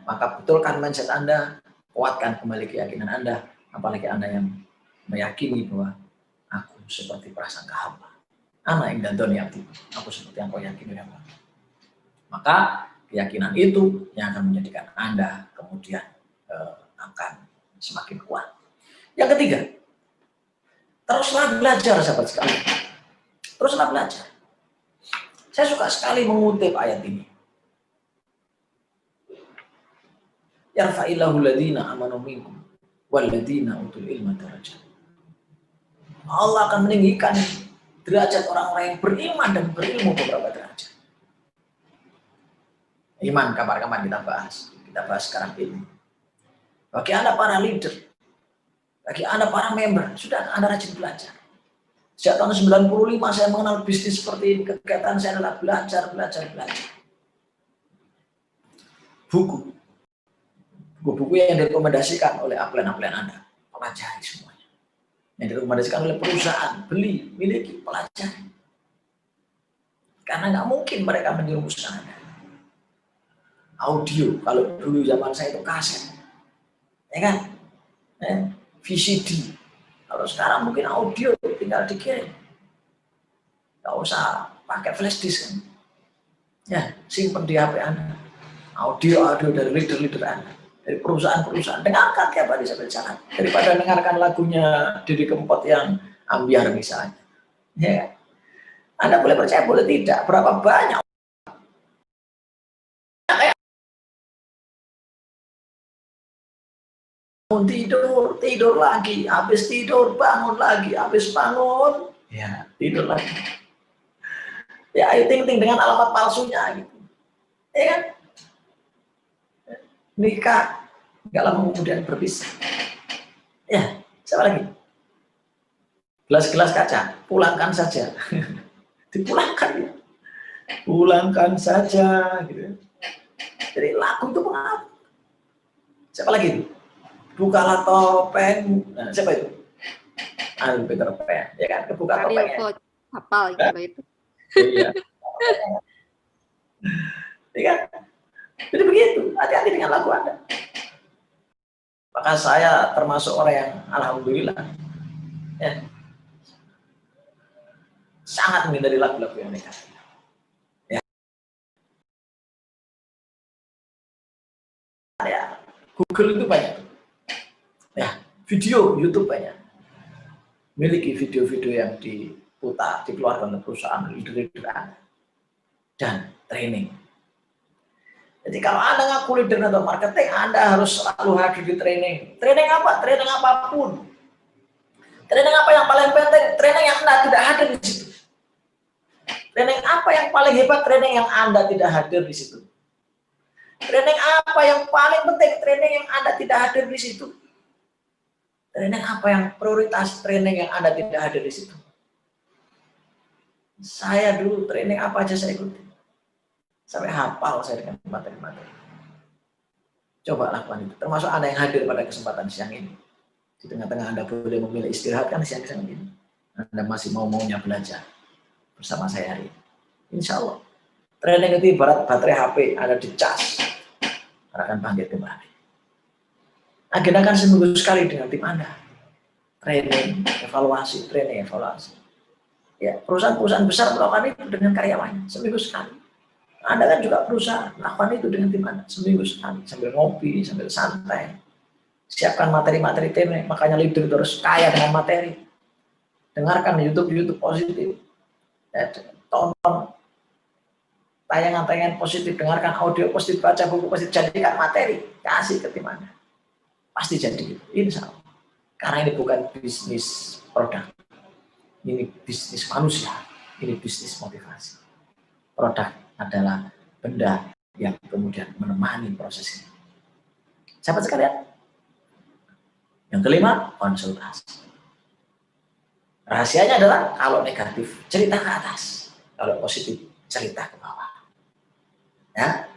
maka betulkan mindset Anda, kuatkan kembali keyakinan Anda, apalagi Anda yang meyakini bahwa aku seperti prasangka hamba. Ana ing dandoni abdi, aku seperti yang kau yakini ya Allah. Maka keyakinan itu yang akan menjadikan Anda kemudian akan semakin kuat. Yang ketiga, teruslah belajar sahabat sekalian. Teruslah belajar. Saya suka sekali mengutip ayat ini. Yarfa'illahu ladina amanu minkum walladina utul ilma darajat. Allah akan meninggikan derajat orang-orang yang beriman dan berilmu beberapa derajat. Iman kapan-kapan kita bahas sekarang ini. Bagi Anda para leader, bagi Anda para member, sudah Anda rajin belajar. Sejak tahun 95 saya mengenal bisnis seperti ini, kegiatan saya adalah belajar. Buku-buku yang direkomendasikan oleh upline Anda, pelajari semuanya. Yang direkomendasikan oleh perusahaan, beli, miliki, pelajari. Karena nggak mungkin mereka menjerumuskan Anda. Audio, kalau dulu zaman saya itu kaset, ya kan? VCD. Kalau sekarang mungkin audio tinggal dikirim, nggak usah pakai flash disk kan? Ya, simpan di HP Anda. Audio dari leader Anda, dari perusahaan-perusahaan. Dengarkan tiap hari sambil jalan, daripada dengarkan lagunya Didi Kempot yang ambiar misalnya. Ya, Anda boleh percaya boleh tidak. Berapa banyak tidur lagi, habis tidur bangun lagi, habis bangun ya tidur lagi. Ya ayo ting dengan alamat palsunya gitu. Ya kan? Nikah nggak lama kemudian berpisah. Ya, siapa lagi? Gelas-gelas kaca, pulangkan saja. Dipulangkan ya. Pulangkan saja gitu. Jadi lagu itu mengapa? Siapa lagi? Bukalah topeng. Nah, siapa itu? Aduh, Peter Pan. Ya kan, kebuka topengnya. Hafal itu. Iya. Ya kan? Jadi begitu, hati-hati dengan lagu Anda. Maka saya termasuk orang yang alhamdulillah ya, sangat menghindari lagu-lagu yang negatif. Ya. Ya, Google itu banyak. Ya, video YouTube banyak. Miliki video-video yang diputar, dikeluarkan oleh perusahaan leader Anda. Dan training. Jadi kalau Anda ngaku leader atau marketing, Anda harus selalu hadir di training. Training apa? Training apapun. Training apa yang paling penting? Training yang Anda tidak hadir di situ. Training apa yang paling hebat? Training yang Anda tidak hadir di situ. Training apa yang paling penting? Training yang Anda tidak hadir di situ. Training apa yang prioritas? Training yang Anda tidak hadir di situ. Saya dulu training apa aja saya ikuti. Sampai hafal saya dengan materi-materi. Coba lakukan itu. Termasuk Anda yang hadir pada kesempatan siang ini. Di tengah-tengah Anda boleh memilih istirahat kan siang-siang ini. Anda masih mau-maunya belajar bersama saya hari ini. Insya Allah. Training itu ibarat baterai HP, Anda dicas. Anda akan bangkit kembali. Agendakan seminggu sekali dengan tim Anda. Training, evaluasi, training, evaluasi. Ya, perusahaan-perusahaan besar melakukan itu dengan karyawannya seminggu sekali. Anda kan juga berusaha melakukan itu dengan tim Anda seminggu sekali, sambil ngopi, sambil santai. Siapkan materi-materi training, makanya leader itu harus kaya dengan materi. Dengarkan YouTube positif. Ya, tonton tayangan-tayangan positif, dengarkan audio positif, baca buku positif, jadikan materi, kasih ke tim Anda. Pasti jadi gitu, insya Allah. Karena ini bukan bisnis produk. Ini bisnis manusia, ini bisnis motivasi. Produk adalah benda yang kemudian menemani proses ini. Sahabat sekalian, yang kelima, konsultasi. Rahasianya adalah kalau negatif, cerita ke atas. Kalau positif, cerita ke bawah. Ya,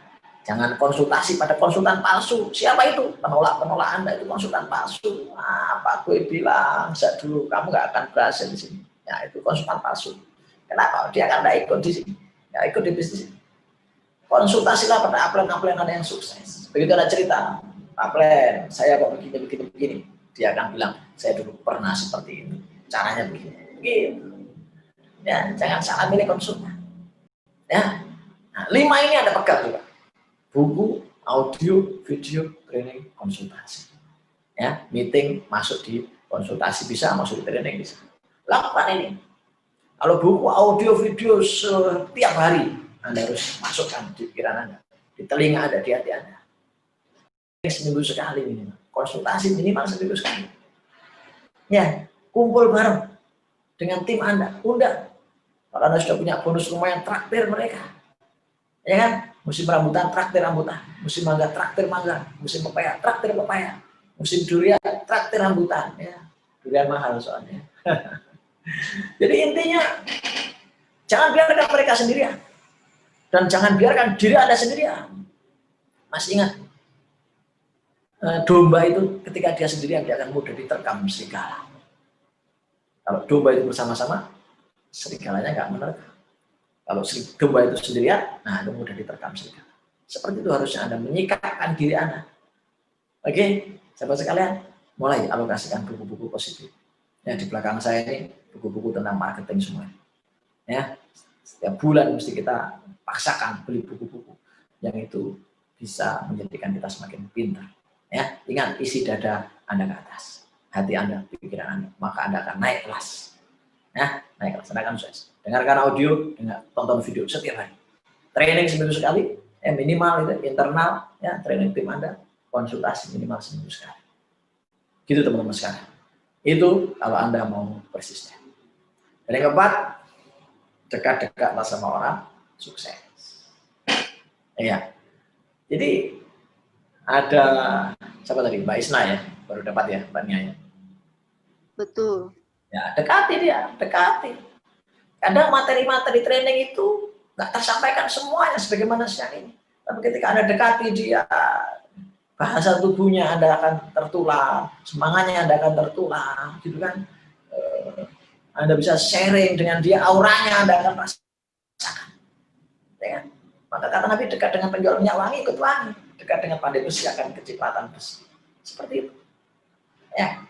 jangan konsultasi pada konsultan palsu. Siapa itu? Penolak-penolak Anda itu konsultan palsu. Apa gue bilang, sejak dulu kamu nggak akan berhasil di sini. Ya, itu konsultan palsu. Kenapa? Dia akan nggak ikut di sini, nggak ikut di bisnis ini. Konsultasilah pada upline Anda yang sukses. Begitu ada cerita, upline, saya kok begini. Dia akan bilang, saya dulu pernah seperti ini. Caranya begini. Gitu. Ya, jangan salah milih konsultan. Ya, nah, 5 ini Anda pegang juga. Buku, audio, video, training, konsultasi. Ya, meeting masuk di konsultasi bisa, masuk di training bisa. Lakukan ini. Kalau buku, audio, video setiap hari Anda harus masukkan di pikiran Anda, di telinga Anda, di hati Anda. Seminggu sekali minimal. Konsultasi minimal seminggu sekali. Ya, kumpul bareng dengan tim Anda, undang. Kalau Anda sudah punya bonus lumayan, traktir mereka. Ya kan? Musim rambutan, traktir rambutan. Musim mangga, traktir mangga. Musim pepaya, traktir pepaya. Musim durian, traktir rambutan. Ya, durian mahal soalnya. Jadi intinya, jangan biarkan mereka sendirian. Dan jangan biarkan diri Anda sendirian. Masih ingat, domba itu ketika dia sendirian, dia akan mudah diterkam serigala. Kalau domba itu bersama-sama, serigalanya nggak menerkam. Kalau domba itu sendirian, nah itu mudah diterkam serigala. Seperti itu harusnya Anda menyikapkan diri Anda. Oke, sahabat sekalian, mulai alokasikan buku-buku positif. Ya, di belakang saya ini buku-buku tentang marketing semua. Ya, setiap bulan mesti kita paksakan beli buku-buku yang itu bisa menjadikan kita semakin pintar. Ya, ingat, isi dada Anda ke atas, hati Anda, pikiran Anda, maka Anda akan naik kelas. Ya, naik kelas, Anda akan sukses. Dengarkan audio, tonton video setiap hari. Training seminggu sekali, minimal itu internal, ya, training tim Anda, konsultasi minimal seminggu sekali. Gitu teman-teman sekalian. Itu kalau Anda mau persisten. Dan yang keempat, dekat-dekatlah sama orang sukses. Iya. Jadi ada siapa tadi? Mbak Isna ya, baru dapat ya, Mbak Nia ya. Betul. Ya, dekati dia, dekati. Kadang materi-materi training itu nggak tersampaikan semuanya sebagaimana siang ini. Tapi ketika Anda dekati dia, bahasa tubuhnya Anda akan tertular, semangatnya Anda akan tertular, gitu kan? Anda bisa sharing dengan dia, auranya Anda akan rasakan. Ya kan? Maka kata Nabi, dekat dengan penjual minyak wangi, ikut wangi. Dekat dengan pandai besi akan kecipratan besi. Seperti itu. Ya,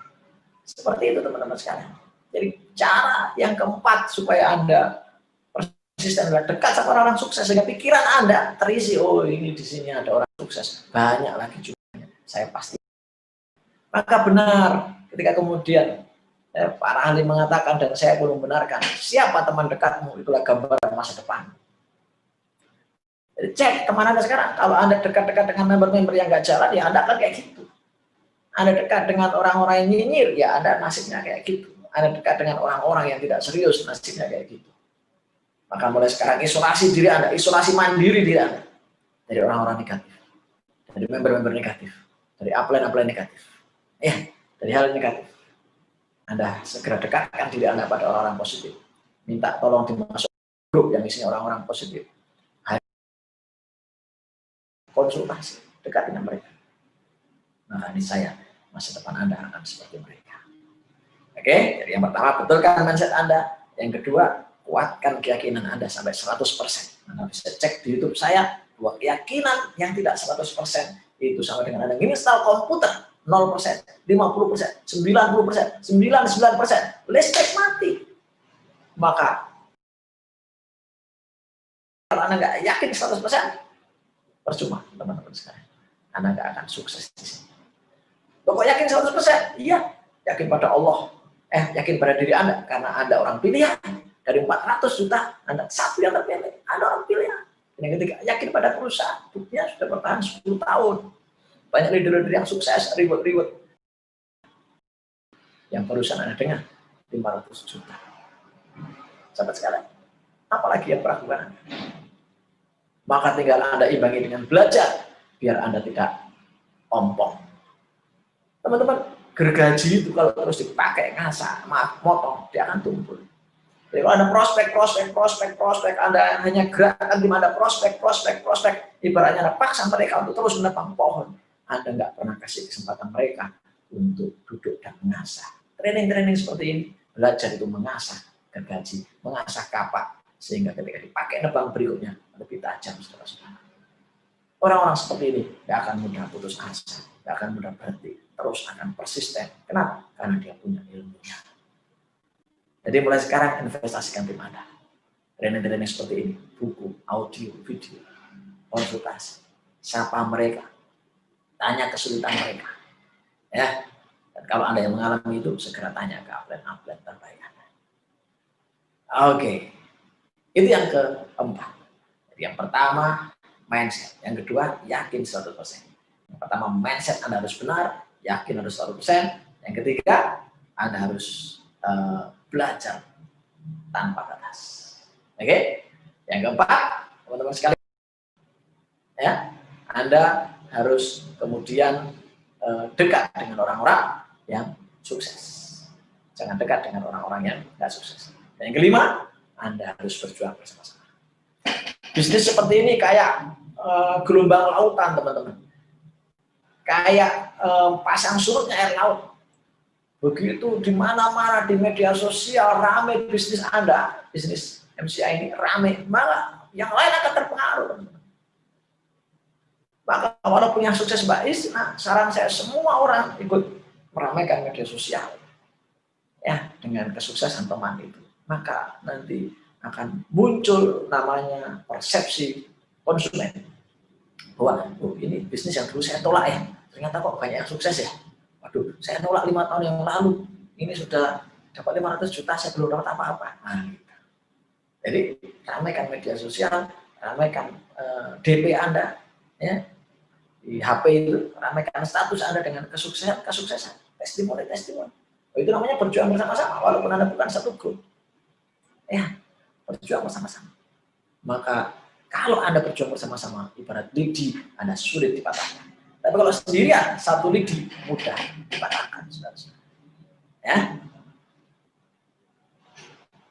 seperti itu teman-teman sekalian. Jadi cara yang keempat supaya Anda persisten adalah dekat sama orang sukses sehingga pikiran Anda terisi, oh ini di sini ada orang sukses, banyak lagi juga. Saya pasti. Maka benar ketika kemudian para ahli mengatakan dan saya pun membenarkan, siapa teman dekatmu itulah gambaran masa depan. Jadi cek teman Anda sekarang. Kalau Anda dekat-dekat dengan member-member yang nggak jalan, ya Anda akan kayak gitu. Anda dekat dengan orang-orang yang nyinyir, ya Anda nasibnya kayak gitu. Anda dekat dengan orang-orang yang tidak serius, nasibnya kayak gitu. Maka mulai sekarang isolasi diri Anda, isolasi mandiri diri Anda dari orang-orang negatif. dari member-member negatif, dari upline negatif, ya, dari hal negatif. Anda segera dekatkan diri Anda pada orang-orang positif. Minta tolong dimasuk grup yang isinya orang-orang positif. Konsultasi, dekat dengan mereka. Maka ini saya, masa depan Anda akan seperti mereka. Oke, jadi yang pertama, betulkan mindset Anda. Yang kedua, kuatkan keyakinan Anda sampai 100%. Anda bisa cek di YouTube saya, bahwa keyakinan yang tidak 100% itu sama dengan Anda install komputer 0%, 50%, 90%, 99%, listrik mati. Maka kalau Anda nggak yakin 100%, percuma teman-teman sekalian. Anda nggak akan sukses di sini. Kok yakin 100%? Iya, yakin pada Allah. Yakin pada diri Anda, karena Anda orang pilihan. Dari 400 juta, Anda satu yang terpilih. Anda orang pilihan. Yang ketiga, yakin pada perusahaan. Buktinya sudah bertahan 10 tahun. Banyak leader-leader yang sukses, ribut-ribut. Yang perusahaan Anda dengar, 500 juta. Sahabat sekalian, apalagi yang meragukan Anda? Maka tinggal Anda imbangi dengan belajar, biar Anda tidak ompong. Teman-teman, gergaji itu kalau terus dipakai ngasah, motong, dia akan tumpul. Jadi kalau ada prospek, Anda hanya gerakan di mana prospek, ibaratnya Anda paksa mereka untuk terus menebang pohon. Anda nggak pernah kasih kesempatan mereka untuk duduk dan mengasah. Training seperti ini, belajar itu mengasah gergaji, mengasah kapak, sehingga ketika dipakai nebang berikutnya lebih tajam, saudara-saudara. Orang-orang seperti ini nggak akan mudah putus asa, nggak akan mudah berhenti, terus akan persisten. Kenapa? Karena dia punya ilmunya. Jadi mulai sekarang investasikan tim Anda. Training seperti ini, buku, audio, video, konsultasi, sapa mereka, tanya kesulitan mereka. Ya, dan kalau Anda yang mengalami itu, segera tanya ke upline terbaik Anda. Oke, itu yang keempat. Jadi yang pertama, mindset. Yang kedua, yakin 100%. Yang pertama, mindset Anda harus benar, yakin harus 100%. Yang ketiga, Anda harus belajar tanpa batas. Oke? Yang keempat, teman-teman sekalian, ya, Anda harus kemudian dekat dengan orang-orang yang sukses. Jangan dekat dengan orang-orang yang nggak sukses. Dan yang kelima, Anda harus berjuang bersama-sama. Bisnis seperti ini kayak gelombang lautan, teman-teman. Kayak pasang surutnya air laut. Begitu di mana-mana di media sosial rame bisnis Anda, bisnis MCI ini rame, malah yang lain akan terpengaruh. Maka walaupun yang sukses Mbak Isna, saran saya semua orang ikut meramaikan media sosial, ya, dengan kesuksesan teman itu. Maka nanti akan muncul namanya persepsi konsumen bahwa ini bisnis yang dulu saya tolak ya, ternyata kok banyak yang sukses ya. Waduh, saya nolak 5 tahun yang lalu, ini sudah dapat 500 juta, saya belum dapat apa-apa. Nah, gitu. Jadi ramaikan media sosial, ramaikan DP Anda, ya, di HP itu, ramaikan status Anda dengan kesuksesan, testimoni. Itu namanya berjuang bersama-sama, walaupun Anda bukan satu grup. Ya, berjuang bersama-sama. Maka kalau Anda berjuang bersama-sama, ibarat lidi, Anda sulit dipatahkan. Tapi kalau sendirian, satu lidi mudah dipatahkan, saudara-saudara. Ya.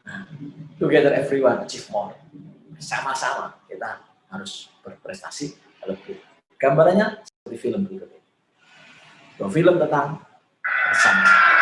Nah, together everyone achieve more. Sama-sama kita harus berprestasi lebih. Gambarannya seperti film berikut ini. Film tentang bersama-sama.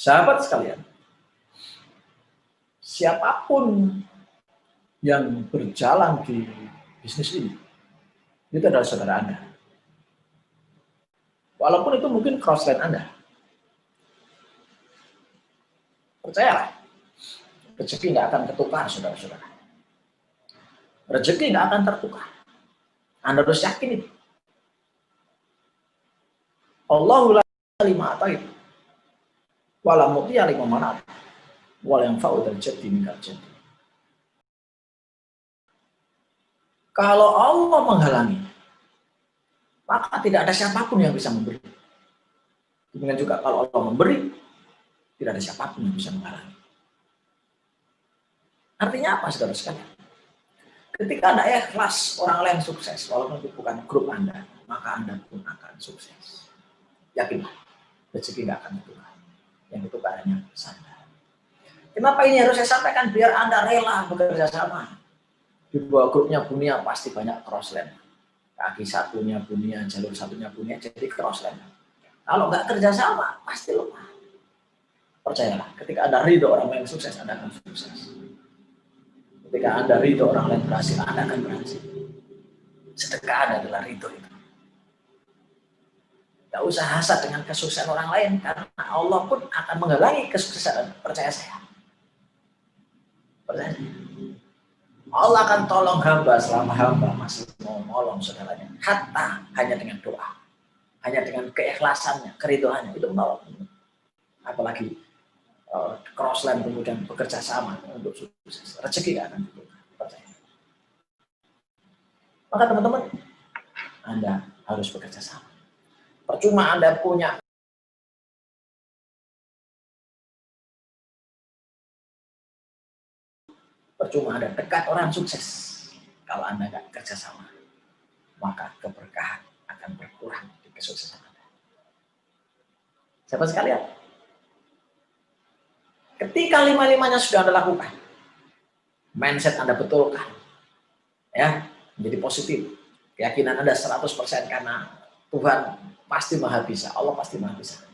Sahabat sekalian, siapapun yang berjalan di bisnis ini, itu adalah saudara Anda. Walaupun itu mungkin crossline Anda. Percayalah, rezeki nggak akan tertukar, saudara-saudara. Rezeki nggak akan tertukar. Anda harus yakin itu. Allahu la lima ataid, wala mu'tiya lima manat, wal yang fa'udal jaddi minal jaddi. Kalau Allah menghalangi, maka tidak ada siapapun yang bisa memberi. Demikian juga kalau Allah memberi, tidak ada siapapun yang bisa menghalangi. Artinya apa, saudara sekalian? Ketika Anda ikhlas orang lain sukses, walaupun itu bukan grup Anda, maka Anda pun akan sukses. Yakinlah, rezeki nggak akan bertukar. Yang bertukar hanya sabar. Kenapa ini harus saya sampaikan? Biar Anda rela bekerja sama. Di bawah grupnya Bunia pasti banyak crossland. Kaki satunya Bunia, jalur satunya Bunia, jadi crossland. Kalau nggak kerja sama, pasti lemah. Percayalah, ketika Anda ridho orang lain sukses, Anda akan sukses. Ketika Anda ridho orang lain berhasil, Anda akan berhasil. Sedekah Anda adalah ridho itu. Tidak usah hasad dengan kesuksesan orang lain, karena Allah pun akan menghalangi kesuksesan. Percaya saya. Percaya saya. Allah akan tolong hamba selama hamba masih mau menolong saudaranya. Hatta hanya dengan doa. Hanya dengan keikhlasannya, keridoannya, itu menolong. Apalagi crossline kemudian bekerja sama untuk sukses. Rezeki gak akan percaya. Maka teman-teman, Anda harus bekerja sama. Percuma Anda punya percuma Anda dekat orang sukses. Kalau Anda nggak kerja sama, maka keberkahan akan berkurang di kesuksesan Anda. Sahabat sekalian, ketika lima-limanya sudah Anda lakukan, mindset Anda betulkan, ya, menjadi positif, keyakinan Anda 100% karena Tuhan pasti maha bisa, Allah pasti maha bisa.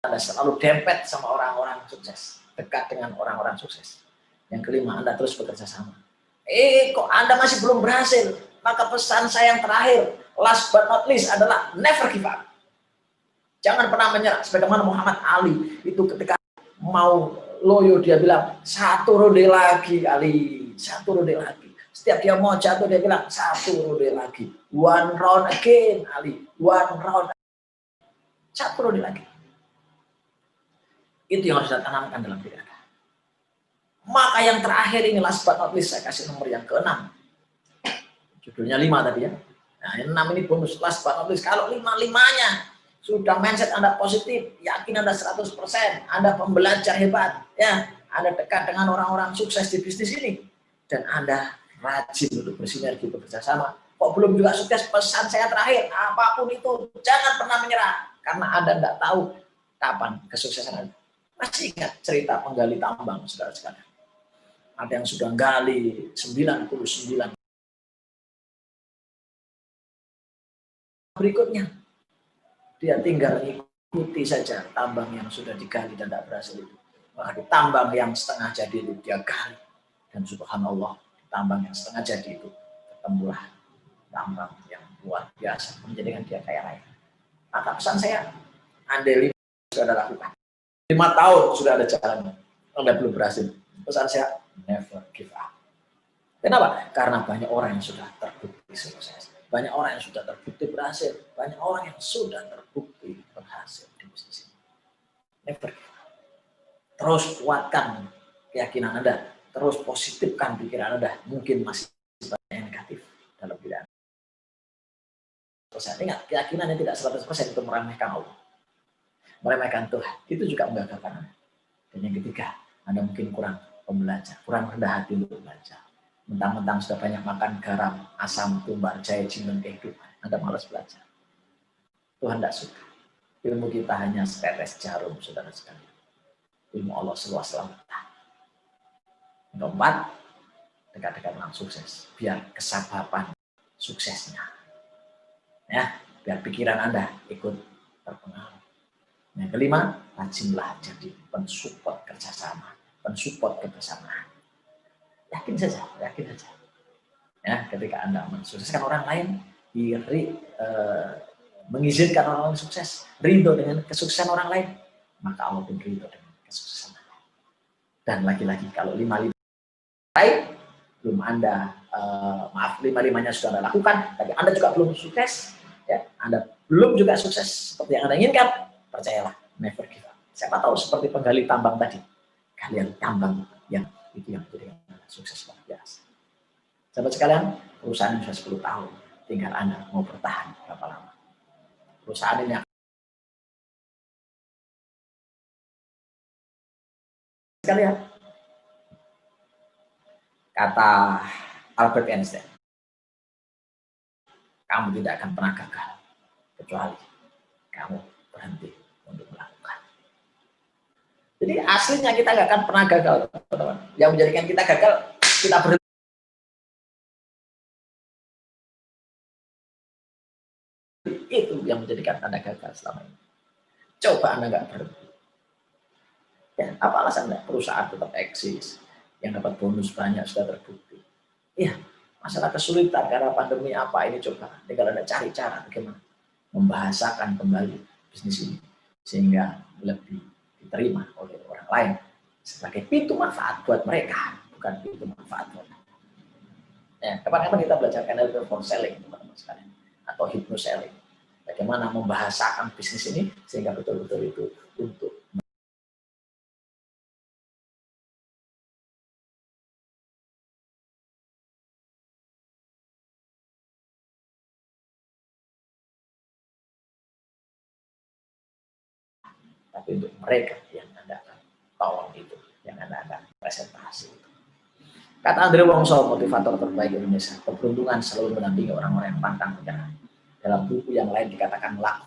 Anda selalu dempet sama orang-orang sukses, dekat dengan orang-orang sukses. Yang kelima, Anda terus bekerja sama. Kok Anda masih belum berhasil? Maka pesan saya yang terakhir, last but not least adalah never give up. Jangan pernah menyerah. Sebagaimana Muhammad Ali itu ketika mau loyo dia bilang, satu rode lagi Ali, satu rode lagi. Setiap dia mau jatuh dia bilang, satu rode lagi. One round again Ali, one round. Satu rode lagi. Itu yang harus ditanamkan dalam diri Anda. Maka yang terakhir ini last but not least, saya kasih nomor yang ke-6. Judulnya 5 tadi ya. Nah, yang 6 ini bonus last but not least. Kalau 5-5-nya sudah mindset Anda positif, yakin Anda 100%, Anda pembelajar hebat, ya, Anda dekat dengan orang-orang sukses di bisnis ini, dan Anda rajin untuk bersinergi bekerja sama. Kok belum juga sukses? Pesan saya terakhir, apapun itu jangan pernah menyerah, karena Anda tidak tahu kapan kesuksesan Anda. Masih ingat cerita penggali tambang, saudara sekalian? Ada yang sudah gali 99. Berikutnya, dia tinggal ikuti saja tambang yang sudah digali dan tidak berhasil itu. Maka di tambang yang setengah jadi itu dia gali. Dan subhanallah, di tambang yang setengah jadi itu ketemulah tambang yang luar biasa, menjadikan dia kaya raya. Maka pesan saya, Anda sudah lakukan. 5 tahun sudah ada jalannya, Anda belum berhasil. Pesan saya, never give up. Kenapa? Karena banyak orang yang sudah terbukti sukses. Banyak orang yang sudah terbukti berhasil. Banyak orang yang sudah terbukti berhasil di bisnis ini. Never give up. Terus kuatkan keyakinan Anda. Terus positifkan pikiran Anda. Mungkin masih banyak yang negatif dalam diri Anda. Ingat, keyakinan yang tidak 100% itu meremehkan Allah. Meremehkan Tuhan, itu juga menggagalkan Anda. Dan yang ketiga, Anda mungkin kurang pembelajar, kurang rendah hati untuk belajar. Mentang-mentang sudah banyak makan garam, asam, tumbar, jahe, jinten kehidupan, Anda malas belajar. Tuhan tidak suka. Ilmu kita hanya setetes jarum, saudara sekalian. Ilmu Allah seluas lautan. Yang keempat, dekat-dekat orang sukses, biar kesabaran suksesnya. Ya, biar pikiran Anda ikut berpengaruh. Yang kelima, rajinlah jadi pensupport kerjasama, pensupport kebersamaan. Yakin saja. Ya, ketika Anda mensukseskan orang lain, mengizinkan orang lain sukses, ridho dengan kesuksesan orang lain, maka Allah pun ridho dengan kesuksesan Anda. Dan lagi-lagi kalau lima-limanya belum Anda, lima-limanya sudah Anda lakukan, tapi Anda juga belum sukses, ya, Anda belum juga sukses seperti yang Anda inginkan, percayalah, never give up. Siapa tahu seperti penggali tambang tadi, kalian tambang yang itu yang menjadikan Anda sukses luar biasa. Sahabat sekalian, perusahaan sudah 10 tahun, tinggal Anda mau bertahan berapa lama. Perusahaan ini sekalian, kata Albert Einstein, kamu tidak akan pernah gagal kecuali kamu berhenti untuk melakukan. Jadi aslinya kita nggak akan pernah gagal, teman-teman. Yang menjadikan kita gagal, kita berhenti. Itu yang menjadikan Anda gagal selama ini. Coba Anda nggak berhenti. Ya, apa alasannya? Perusahaan tetap eksis, yang dapat bonus banyak sudah terbukti. Ya, masalah kesulitan karena pandemi apa ini, coba tinggal Anda cari cara bagaimana membahasakan kembali bisnis ini sehingga lebih diterima oleh orang lain sebagai pintu manfaat buat mereka, bukan pintu manfaat buat Anda. Ya, kapan-kapan kita belajar NLP for selling, teman-teman sekalian, atau hypno selling. Bagaimana membahasakan bisnis ini sehingga betul-betul itu untuk tapi untuk mereka yang Anda akan tolong itu, yang Anda akan presentasi itu. Kata Andre Wongso, motivator terbaik Indonesia, keberuntungan selalu mendampingi orang-orang yang pantang menyerah. Dalam buku yang lain dikatakan luck.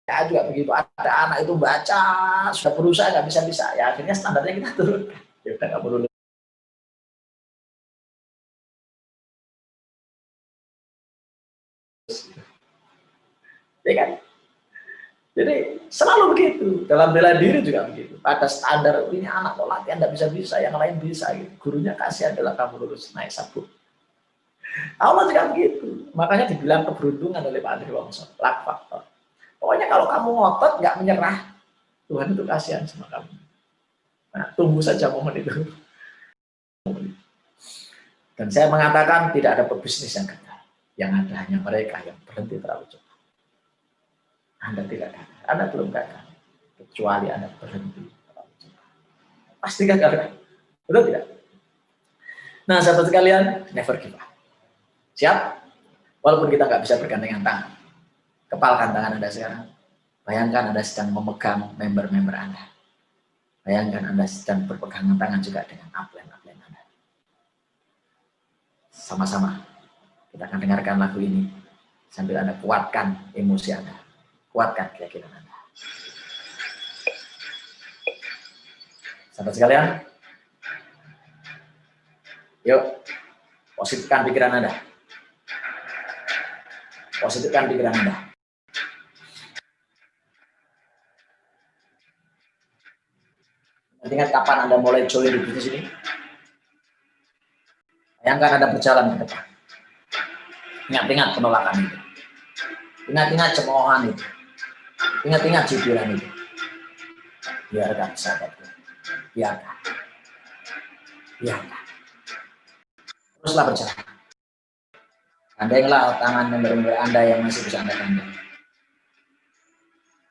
Ya juga begitu, ada anak itu baca, sudah berusaha nggak bisa-bisa, ya akhirnya standarnya kita turun. Ya udah nggak perlu. Ya kan? Jadi selalu begitu, dalam bela diri juga begitu. Ada standar, ini anak kok latihan nggak bisa-bisa, yang lain bisa. Gitu. Gurunya kasih adalah kamu lulus naik sabuk. Allah juga begitu. Makanya dibilang keberuntungan oleh Pak Andre Wongso, luck factor. Pokoknya kalau kamu ngotot, nggak menyerah, Tuhan itu kasihan sama kamu. Nah, tunggu saja momen itu. Dan saya mengatakan tidak ada pebisnis yang gagal. Yang ada hanya mereka yang berhenti terlalu cepat. Anda tidak gagal. Anda belum gagal. Kecuali Anda berhenti terlalu cepat. Pasti gagal. Betul tidak? Nah, sahabat sekalian, never give up. Siap? Walaupun kita nggak bisa bergandengan tangan. Kepalkan tangan Anda sekarang. Bayangkan Anda sedang memegang member-member Anda. Bayangkan Anda sedang berpegangan tangan juga dengan upline-upline Anda. Sama-sama kita akan dengarkan lagu ini sambil Anda kuatkan emosi Anda, kuatkan keyakinan Anda. Sahabat sekalian, yuk positifkan pikiran Anda. Positifkan pikiran Anda. Ingat kapan Anda mulai join di bisnis ini? Bayangkan Anda berjalan ke depan. Ingat-ingat penolakan itu. Ingat-ingat cemoohan itu. Ingat-ingat cibiran itu. Biarkan sahabatku. Biarkan. Biarkan. Teruslah berjalan. Gandenglah tangan member-member Anda yang masih bisa Anda gandeng.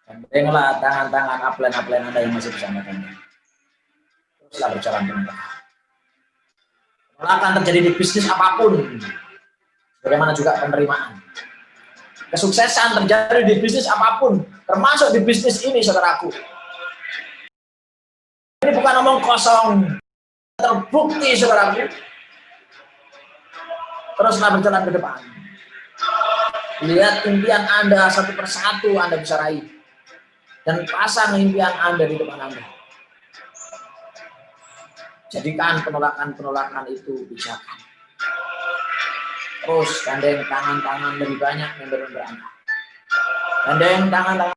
Gandenglah tangan-tangan upline-upline Anda yang masih bisa Anda gandeng. Teruslah berjalan teman-teman. Penolakan terjadi di bisnis apapun. Bagaimana juga penerimaan. Kesuksesan terjadi di bisnis apapun, termasuk di bisnis ini, saudaraku. Ini bukan omong kosong, terbukti, saudaraku. Teruslah berjalan ke depan. Lihat impian Anda satu persatu Anda bisa raih. Dan pasang impian Anda di depan Anda. Jadikan penolakan-penolakan itu pijakan. Terus gandeng tangan-tangan lebih banyak member-member Anda. Gandeng tangan-tangan.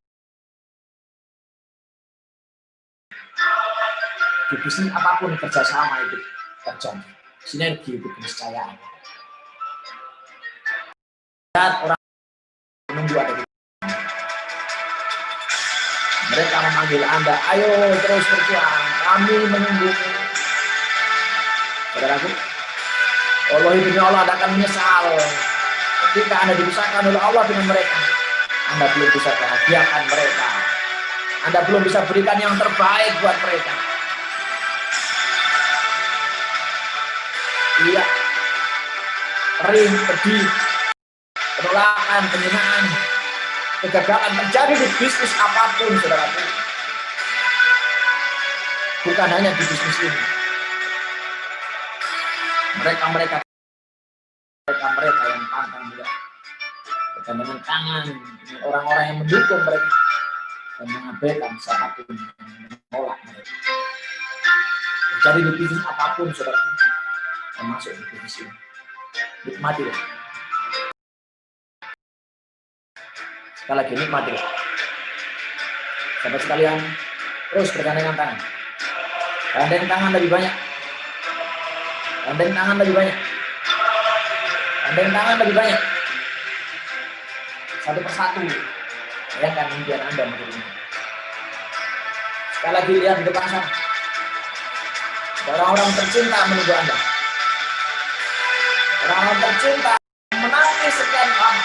Di bisnis apapun kerjasama itu terjadi. Sinergi itu keniscayaan. Lihat orang menunggu ada di mereka memanggil Anda, ayo terus berjuang, kami menunggu. Saudaraku, wallahi demi Allah Anda akan menyesal ketika Anda dipisahkan oleh Allah dengan mereka. Anda belum bisa bahagiakan mereka. Anda belum bisa berikan yang terbaik buat mereka. Iya, perih, pedih, penolakan, penghinaan, kegagalan terjadi di bisnis apapun, saudaraku. Bukan hanya di bisnis ini. Mereka yang pantang juga bergandengan tangan dengan orang-orang yang mendukung mereka dan mengabaikan siapapun yang menolak mereka. Terjadi di bisnis apapun, saudaraku, termasuk di bisnis ini. Nikmatilah. Sekali lagi nikmatilah. Sahabat sekalian, terus bergandengan tangan. Gandeng tangan lebih banyak. Gandeng tangan lebih banyak. Gandeng tangan lebih banyak. Satu persatu. Bayangkan impian Anda menjadi ini. Sekali lagi lihat di depan sana. Orang-orang tercinta menunggu Anda. Orang-orang tercinta menangis sekian lama.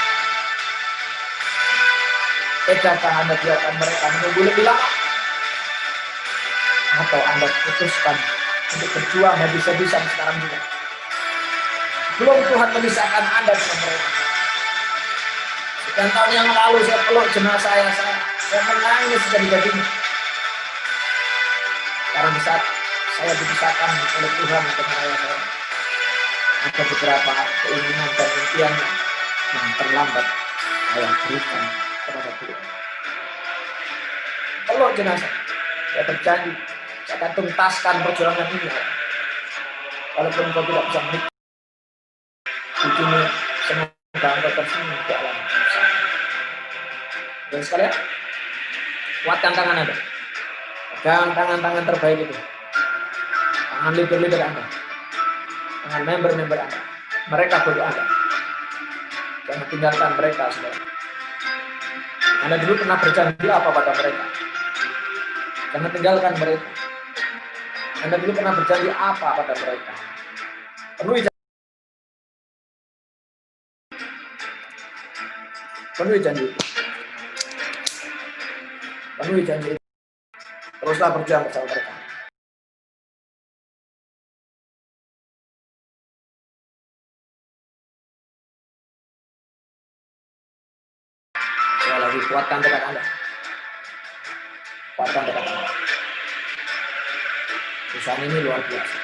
Tegakkah Anda biarkan mereka menunggu lebih lama? Atau Anda putuskan untuk berjuang habis-habisan sekarang juga? Belum Tuhan memisahkan Anda dengan mereka. Sekian tahun yang lalu saya peluk jenazah saya menangis jadi-jadinya. Karena di saat saya dipisahkan oleh Tuhan dengan ayah saya, ada beberapa keinginan dan impian yang terlambat saya berikan kepada Tuhan. Peluk jenazah, saya berjanji saya akan tuntaskan perjuangan ini. Walaupun kau tidak bisa menikmati begini, semoga engkau tersenyum di alam sana. Dan sekalian, kuatkan tangan Anda. Pegang tangan-tangan terbaik itu. Tangan leader-leader Anda. Tangan member-member Anda. Mereka butuh Anda. Jangan tinggalkan mereka, saudara. Anda dulu pernah berjanji apa pada mereka? Jangan tinggalkan mereka. Anda dulu pernah berjanji apa pada mereka? Penuhi janji itu. Penuhi janji itu. Teruslah berjuang bersama mereka. Sekali lagi, kuatkan tekad Anda. Kuatkan tekad Anda. Perusahaan ini luar biasa.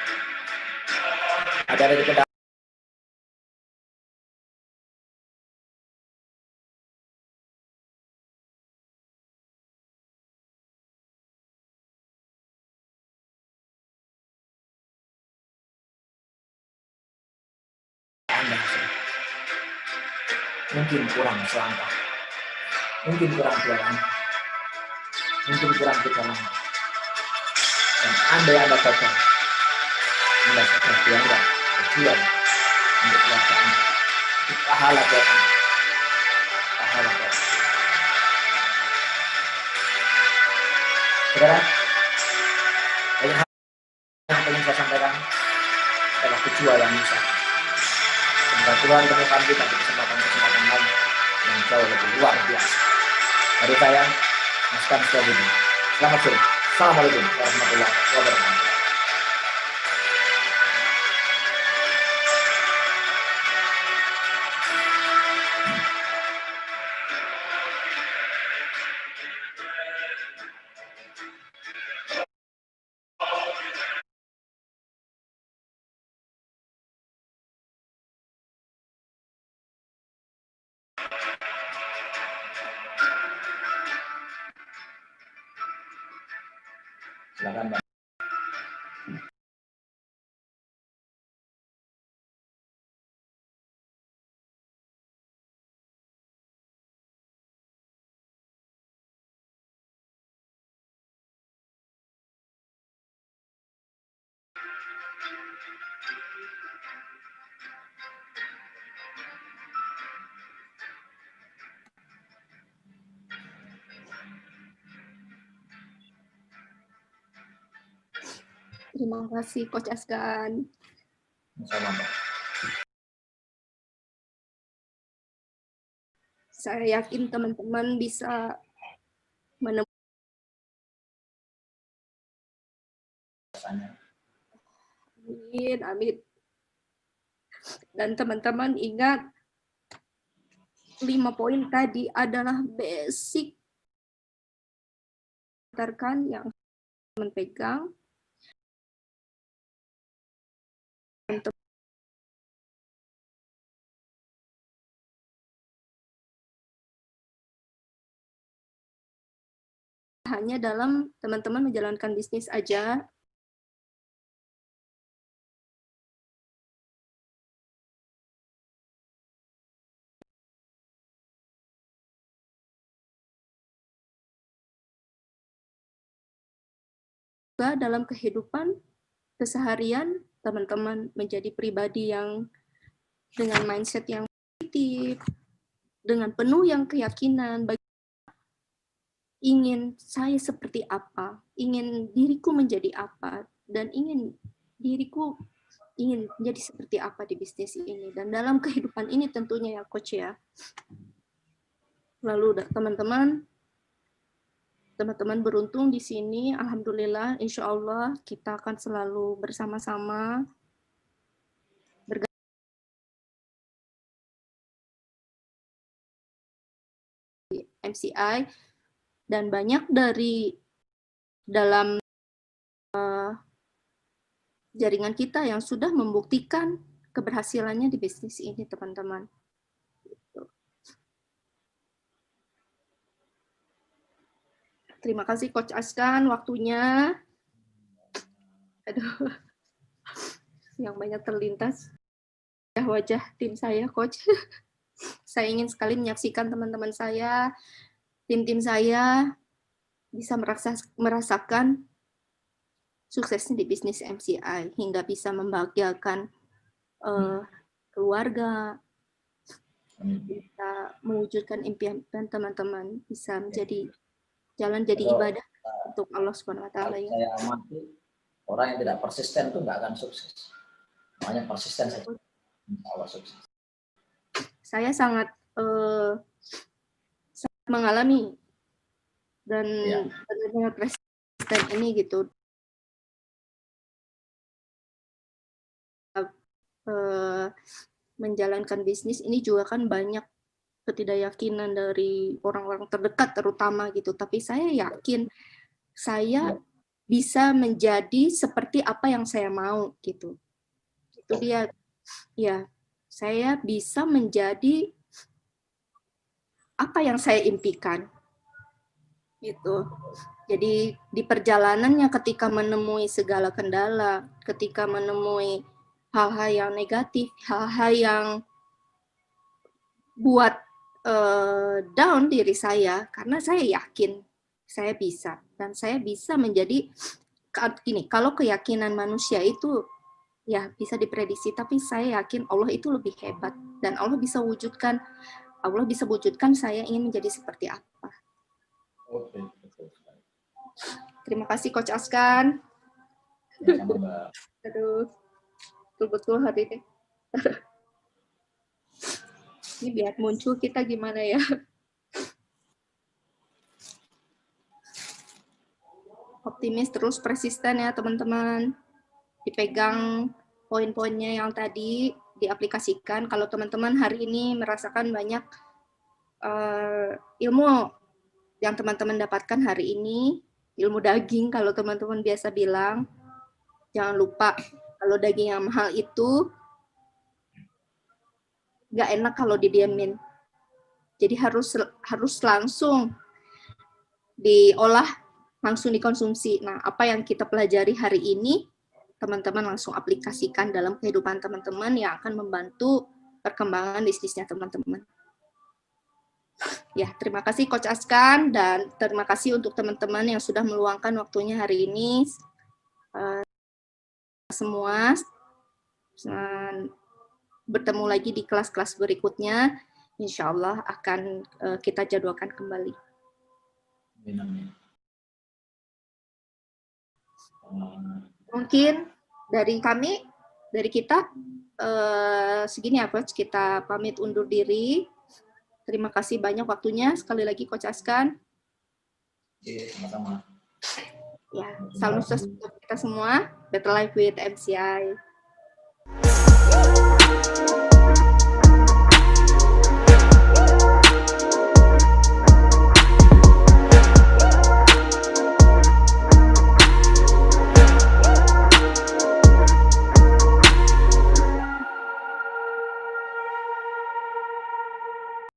Ada dari kita. Mungkin kurang selangkah, mungkin kurang 2 langkah, mungkin kurang 3 langkah. Dan Anda yang Anda gagal, Anda sudah dianggap berjuang untuk keluarga Anda. Itu pahala buat Anda. Pahala buat Anda. Saudara, banyak hal yang ingin saya sampaikan adalah tujuan yang bisa. Semoga Tuhan temukan kita di kesempatan-kesempatan lain yang jauh lebih luar biasa. Dari saya, Mas Kam Sukabumi. Selamat sore. Assalamualaikum warahmatullahi wabarakatuh. Silakan Pak. Terima kasih Coach Askan. Sama, Mbak. Saya yakin teman-teman bisa menemukan. Amin, amin. Dan teman-teman ingat, 5 poin tadi adalah basic yang teman pegang. Hanya dalam teman-teman menjalankan bisnis aja. Dalam kehidupan keseharian, teman-teman menjadi pribadi yang dengan mindset yang positif, dengan penuh yang keyakinan, ingin saya seperti apa, ingin diriku menjadi apa, dan ingin menjadi seperti apa di bisnis ini. Dan dalam kehidupan ini tentunya ya Coach ya. Lalu teman-teman beruntung di sini, alhamdulillah, insya Allah kita akan selalu bersama-sama di MCI, dan banyak dari dalam jaringan kita yang sudah membuktikan keberhasilannya di bisnis ini, teman-teman. Terima kasih Coach Askan waktunya. Aduh, yang banyak terlintas wajah tim saya, Coach. Saya ingin sekali menyaksikan teman-teman saya, tim-tim saya bisa merasakan suksesnya di bisnis MCI hingga bisa membahagiakan keluarga, bisa mewujudkan impian teman-teman, bisa menjadi jalan jadi ibadah untuk Allah Subhanahu wa taala ya. Saya amati orang yang tidak persisten itu nggak akan sukses. Makanya persisten saja, insya Allah sukses. Saya sangat mengalami dan benar-benar persisten ini gitu. Menjalankan bisnis ini juga kan banyak ketidakyakinan dari orang-orang terdekat terutama gitu, tapi saya yakin saya bisa menjadi seperti apa yang saya mau gitu. Itu dia ya, saya bisa menjadi apa yang saya impikan gitu. Jadi di perjalanannya ketika menemui segala kendala, ketika menemui hal-hal yang negatif, hal-hal yang buat down diri saya, karena saya yakin saya bisa, dan saya bisa menjadi gini, kalau keyakinan manusia itu ya bisa diprediksi, tapi saya yakin Allah itu lebih hebat, dan Allah bisa wujudkan saya ingin menjadi seperti apa. Oke, betul. Terima kasih Coach Askan. Sama, Mbak. Aduh, betul-betul hari ini. Ini biar muncul kita gimana ya. Optimis terus, persisten ya teman-teman. Dipegang poin-poinnya yang tadi, diaplikasikan. Kalau teman-teman hari ini merasakan banyak ilmu yang teman-teman dapatkan hari ini, ilmu daging kalau teman-teman biasa bilang, jangan lupa kalau daging yang mahal itu nggak enak kalau didiamin. Jadi harus langsung diolah, langsung dikonsumsi. Nah, apa yang kita pelajari hari ini, teman-teman langsung aplikasikan dalam kehidupan teman-teman yang akan membantu perkembangan bisnisnya teman-teman. Ya, terima kasih Coach Askan, dan terima kasih untuk teman-teman yang sudah meluangkan waktunya hari ini. semua. Bertemu lagi di kelas-kelas berikutnya. Insya Allah akan kita jadwalkan kembali. Mungkin dari kita segini ya Coach, kita pamit undur diri. Terima kasih banyak waktunya. Sekali lagi Coach Askan. Oke, sama-sama. Ya, salam sukses untuk kita semua. Better Life with MCI.